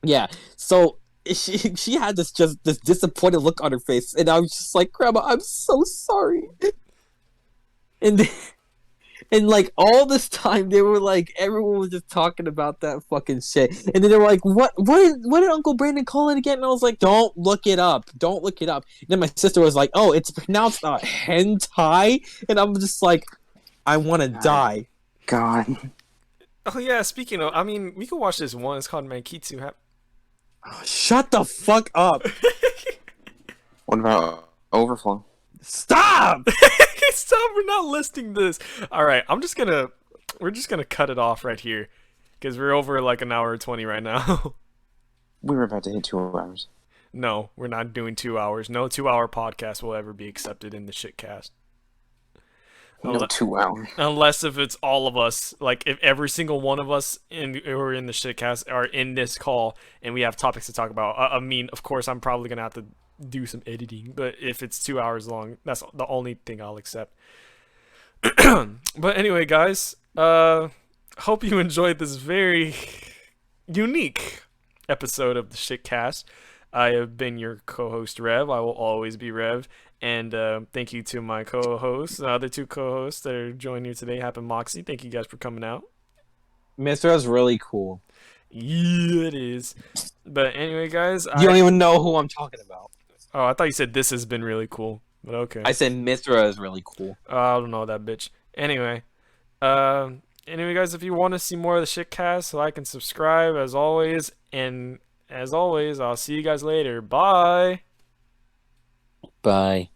yeah, so she had this disappointed look on her face, and I was just like, Grandma, I'm so sorry. And like all this time, they were like, everyone was just talking about that fucking shit, and then they were like, what did Uncle Brandon call it again? And I was like, don't look it up. And then my sister was like, oh, it's pronounced hentai, and I'm just like, I want to die. God. Oh yeah. Speaking of, I mean, we could watch this one. It's called Mankitsu. Shut the fuck up. What about Overflow? Stop! Stop! We're not listing this. All right, we're just gonna cut it off right here because we're over like an hour 20 right now. We were about to hit 2 hours. No, we're not doing 2 hours. No 2-hour podcast will ever be accepted in the shitcast. No, 2 hours. Unless if it's all of us, like if every single one of us who are in the shitcast are in this call and we have topics to talk about. I mean, of course, I'm probably gonna have to do some editing, but if it's 2 hours long, that's the only thing I'll accept. But anyway, guys, hope you enjoyed this very unique episode of the Shitcast. I have been your co-host Rev. I will always be Rev. And thank you to my co-hosts, the other two co-hosts that are joining here today, Hap and Moxie. Thank you guys for coming out. Mr. is really cool. Yeah, it is. But anyway, guys, You don't even know who I'm talking about. oh, I thought you said this has been really cool. But okay. I said Mr. is really cool. I don't know that bitch. Anyway, anyway, guys, if you want to see more of the Shitcast, like and subscribe as always. And as always, I'll see you guys later. Bye. Bye.